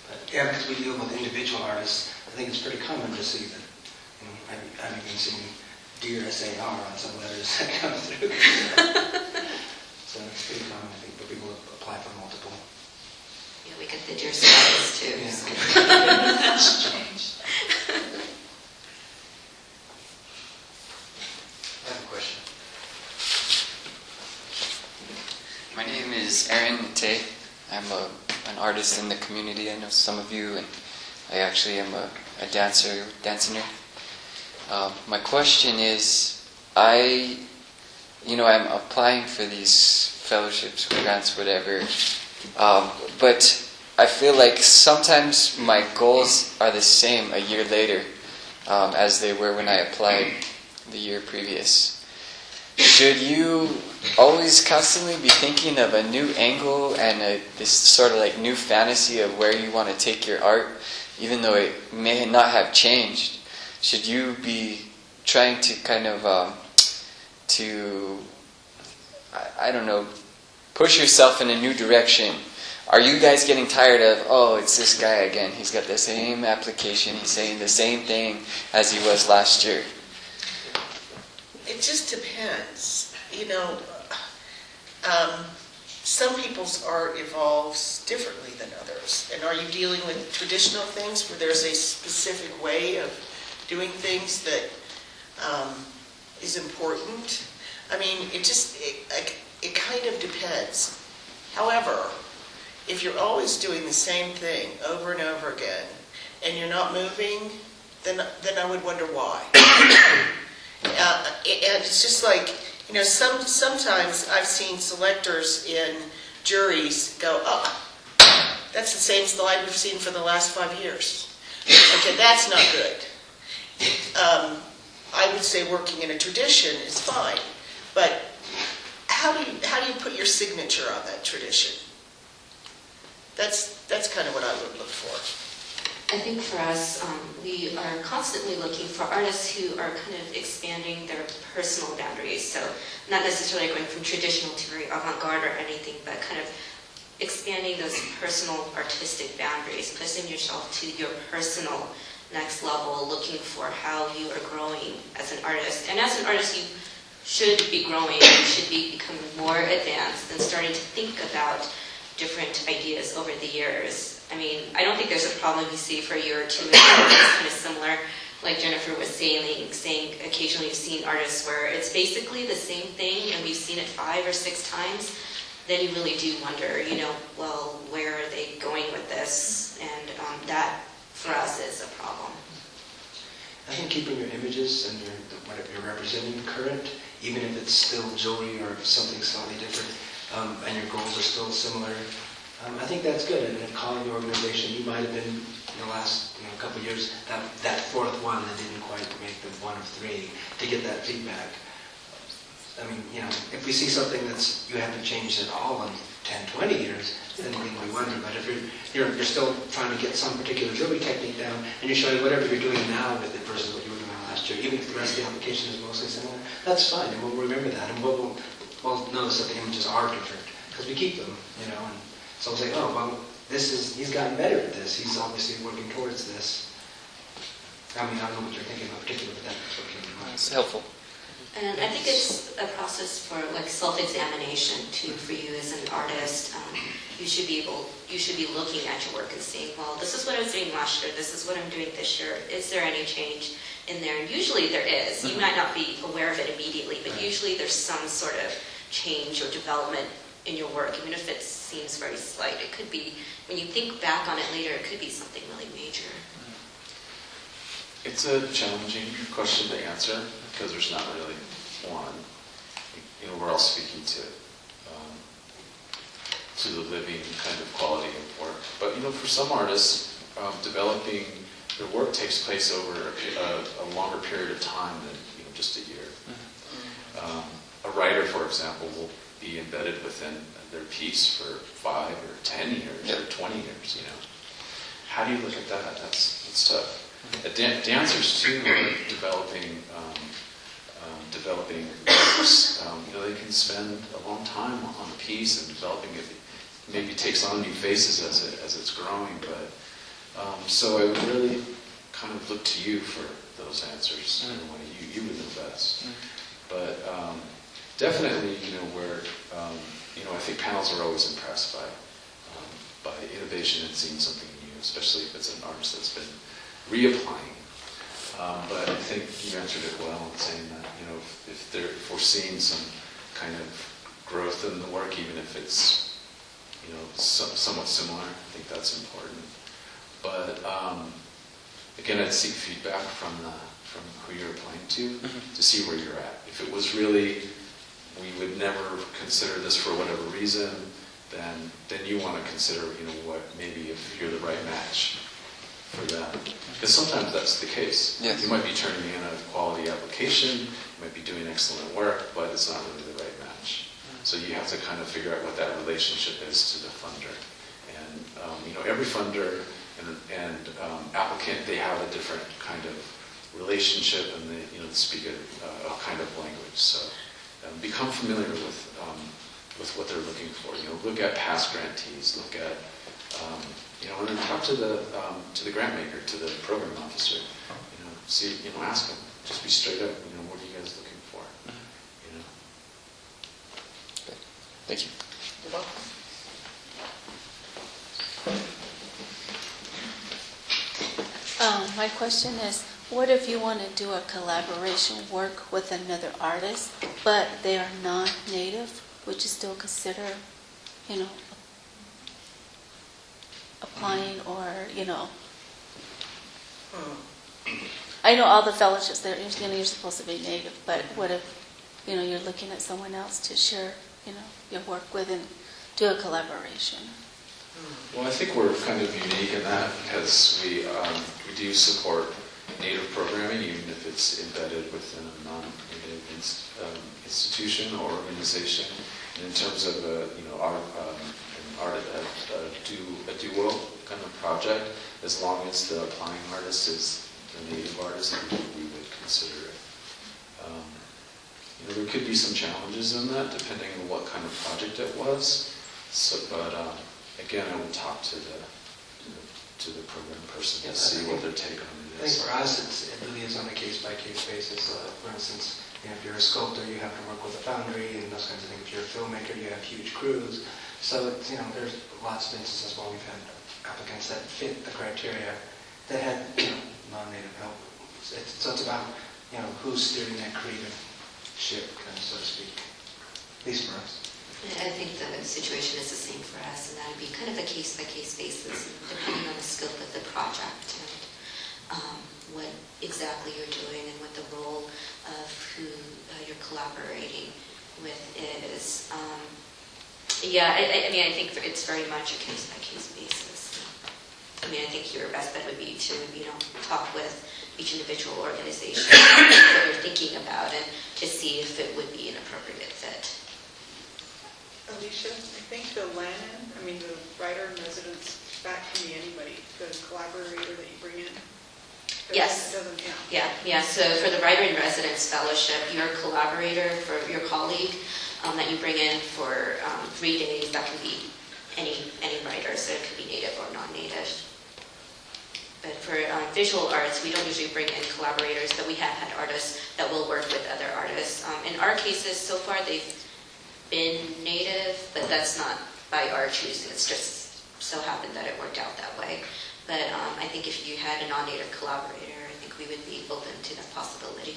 But yeah, because we deal with individual artists, I think it's pretty common to see that. I've even seen Dear SAR on some letters that come through. So it's pretty common, I think, for people to apply for multiple. Yeah, we get the dear stories too. Yeah. So. That's changed. I have a question. My name is Aaron Tay. I'm an artist in the community. I know some of you, and I actually am a dancer. My question is, I'm applying for these fellowships, grants, whatever, but I feel like sometimes my goals are the same a year later as they were when I applied the year previous. Should you always constantly be thinking of a new angle and this sort of like new fantasy of where you want to take your art, even though it may not have changed? Should you be trying to kind of, push yourself in a new direction? Are you guys getting tired of, oh, it's this guy again, he's got the same application, he's saying the same thing as he was last year? It just depends. Some people's art evolves differently than others. And are you dealing with traditional things where there's a specific way of doing things that is important? I mean, it kind of depends. However, if you're always doing the same thing over and over again and you're not moving, then I would wonder why. And it's just like, sometimes I've seen selectors in juries go, oh, that's the same slide we've seen for the last 5 years. Okay, that's not good. I would say working in a tradition is fine, but how do you put your signature on that tradition? That's kind of what I would look for. I think for us, we are constantly looking for artists who are kind of expanding their personal boundaries. So not necessarily going from traditional to very avant-garde or anything, but kind of expanding those personal artistic boundaries, pushing yourself to your personal next level, looking for how you are growing as an artist. And as an artist, you should be growing, you should be becoming more advanced and starting to think about different ideas over the years. I mean, I don't think there's a problem you see for a year or two. It's kind of similar, like Jennifer was saying occasionally you've seen artists where it's basically the same thing and we've seen it 5 or 6 times. Then you really do wonder, well, where are they going with this? And that, for us, is a problem. I think keeping your images and whatever you're representing current, even if it's still jewelry or something slightly different, and your goals are still similar, I think that's good. And if calling the organization, you might have been in the last couple of years that 4th one that didn't quite make the 1 of 3 to get that feedback. I mean, if we see something that's you haven't changed at all in 10, 20 years, then we wonder. But if you're still trying to get some particular jewelry technique down, and you're showing whatever you're doing now with it versus what you were doing last year, even if the rest of the application is mostly similar, that's fine, and we'll remember that, and we'll notice that the images are different because we keep them, and so we'll say, oh, well, he's gotten better at this. He's obviously working towards this. I mean, I don't know what you're thinking about particularly, but that's what came to mind. It's helpful. And I think it's a process for self-examination too for you as an artist. You should be looking at your work and saying, well, this is what I was doing last year, this is what I'm doing this year. Is there any change in there? And usually there is. You might not be aware of it immediately, but usually there's some sort of change or development in your work, even if it seems very slight. It could be, when you think back on it later, it could be something really major. It's a challenging question to answer because there's not really one. We're all speaking to to the living kind of quality of work. But for some artists, developing their work takes place over a longer period of time than just a year. A writer, for example, will be embedded within their piece for 5 or 10 years or 20 years. How do you look at that? That's tough. Dancers too are developing works. They can spend a long time on a piece and developing it. Maybe takes on new faces as it's growing, but so I would really kind of look to you for those answers in a way. You would know best. But definitely, where I think panels are always impressed by innovation and seeing something new, especially if it's an artist that's been reapplying. But I think you answered it well in saying that if we're seeing some kind of growth in the work, even if it's somewhat similar, I think that's important. But again, I'd seek feedback from who you're applying to see where you're at. If it was really, we would never consider this for whatever reason, then you want to consider, what maybe if you're the right match for them. Because sometimes that's the case. Yes. You might be turning in a quality application, you might be doing excellent work, but it's not really the right match. So you have to kind of figure out what that relationship is to the funder. And every funder and applicant, they have a different kind of relationship, and they speak a kind of language. So become familiar with what they're looking for. Look at past grantees. Look at and then talk to the grant maker, to the program officer. See, ask them. Just be straight up. What are you guys looking for? Okay. Thank you. You're welcome. My question is, what if you want to do a collaboration work with another artist, but they are non-native? Would you still consider, applying or, I know all the fellowships, you're supposed to be native, but what if, you're looking at someone else to share, your work with and do a collaboration? Well, I think we're kind of unique in that because we do support native programming, even if it's embedded within a non-native institution or organization. And in terms of a duo kind of project, as long as the applying artist is the native artist, we would consider it. There could be some challenges in that, depending on what kind of project it was. So, but again, I will talk to the program person to see what their take on it I think is. for us, it really is on a case-by-case basis. For instance, if you're a sculptor, you have to work with a foundry and those kinds of things. If you're a filmmaker, you have huge crews. So it's, there's lots of instances where we've had applicants that fit the criteria that had non-native help. So it's about who's steering that creative ship, kind of, so to speak. At least for us. I think the situation is the same for us, and that would be kind of a case-by-case basis, depending on the scope of the project and what exactly you're doing and what the role of who you're collaborating with is. I think it's very much a case-by-case basis. I think your best bet would be to, talk with each individual organization what you're thinking about and to see if it would be an appropriate fit. Elysia, I think the the writer in residence, that can be anybody, the collaborator that you bring in. Yes. So for the Writer in Residence Fellowship, your collaborator, for your colleague that you bring in for 3 days, that can be any writer, so it could be native or non-native. But for visual arts, we don't usually bring in collaborators, but we have had artists that will work with other artists. In our cases, so far, they've been native, but that's not by our choosing. It's just so happened that it worked out that way. But I think if you had a non-native collaborator, I think we would be open to that possibility.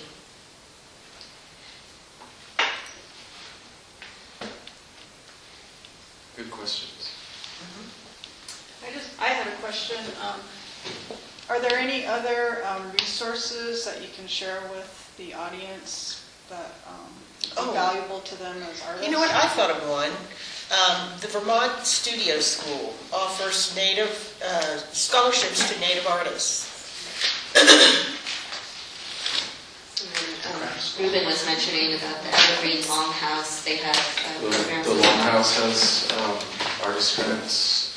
Good questions. I had a question. Are there any other resources that you can share with the audience that are valuable to them as artists? You know what? I thought of one. The Vermont Studio School offers native scholarships to native artists. Ruben was mentioning about the Evergreen Longhouse. They have programs. The Longhouse has artist grants.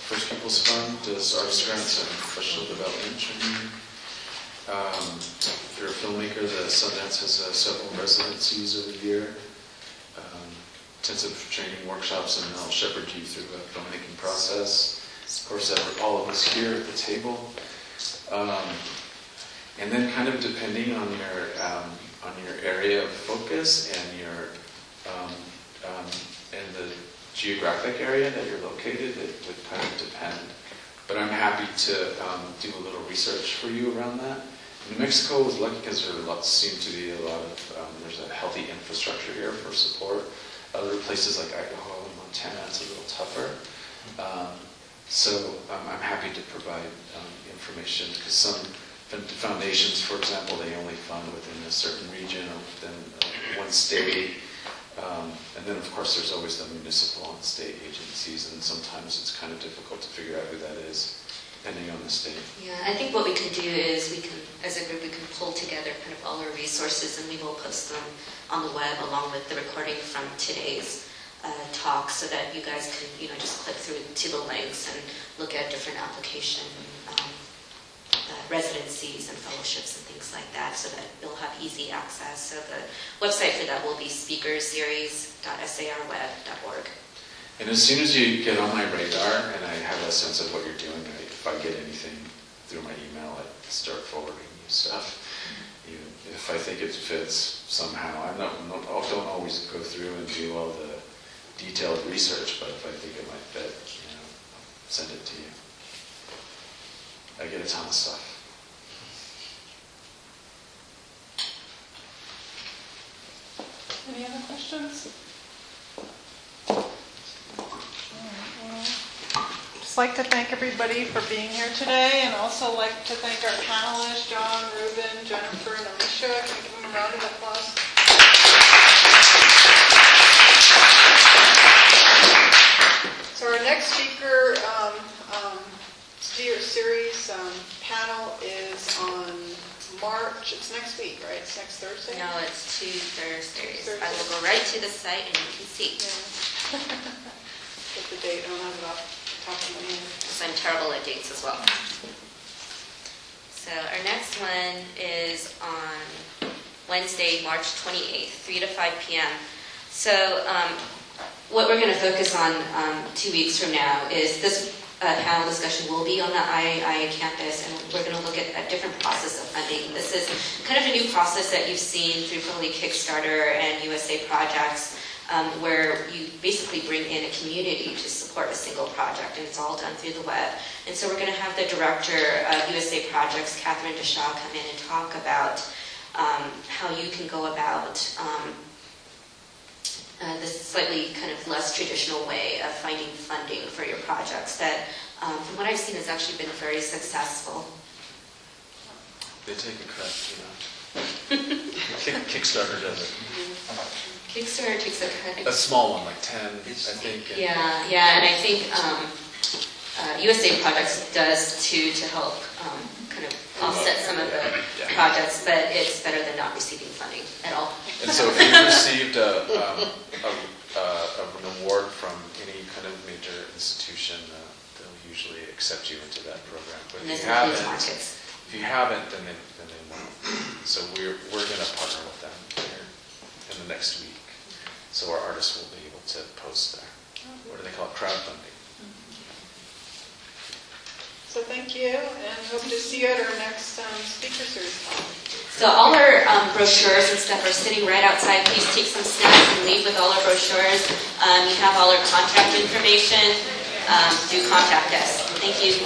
First People's Fund does artist grants and professional development training. If you're a filmmaker, the Sundance has several residencies over the year. Intensive training workshops, and I'll shepherd you through a filmmaking process. Of course, all of us here at the table. And then kind of depending on your area of focus and your and the geographic area that you're located, it would kind of depend. But I'm happy to do a little research for you around that. New Mexico was lucky because there seemed to be a lot of, there's a healthy infrastructure here for support. Other places like Idaho and Montana, it's a little tougher. So I'm happy to provide information because some foundations, for example, they only fund within a certain region or within one state. And then, of course, there's always the municipal and state agencies, and sometimes it's kind of difficult to figure out who that is, depending on the state. Yeah, I think what we could do is as a group, we can pull together kind of all our resources, and we will post them on the web along with the recording from today's talk, so that you guys can, just click through to the links and look at different application residencies and fellowships and things like that, so that you'll have easy access. So the website for that will be speakerseries.sarweb.org. And as soon as you get on my radar and I have a sense of what you're doing, if I get anything through my email, I start forwarding you stuff. Even if I think it fits somehow, I don't always go through and do all the detailed research, but if I think it might fit, I'll send it to you. I get a ton of stuff. Any other questions? Just like to thank everybody for being here today, and also like to thank our panelists, John, Ruben, Jennifer, and Elysia. Can we give them a round of applause? So our next speaker series panel is on March. It's next week, right? It's next Thursday? No, it's 2 Thursdays. I will go right to the site and you can see. Yeah. Get the date. I don't have it off the top of my head. Because I'm terrible at dates as well. So our next one is on Wednesday, March 28th, 3 to 5 p.m. So what we're going to focus on 2 weeks from now is this panel discussion will be on the IAIA campus, and we're going to look at a different process of funding. This is kind of a new process that you've seen through probably Kickstarter and USA projects, where you basically bring in a community to support a single project, and it's all done through the web. And so we're going to have the director of USA Projects, Catherine Deshaw, come in and talk about how you can go about this slightly kind of less traditional way of finding funding for your projects that, from what I've seen, has actually been very successful. They take a cut, Kickstarter does it. Kickstarter takes a cut. A small one, like 10, I think. Yeah, and I think USA Projects does too, to help kind of offset some of the projects, but it's better than not receiving funding at all. And so if you received an award from any kind of major institution, they'll usually accept you into that program. But And if this you includes haven't, markets. then they won't. So we're going to partner with them here in the next week. So our artists will be able to post their, what do they call it, crowdfunding. So thank you, and hope to see you at our next speaker series. So all our brochures and stuff are sitting right outside. Please take some snacks and leave with all our brochures. You have all our contact information. Do contact us. Thank you.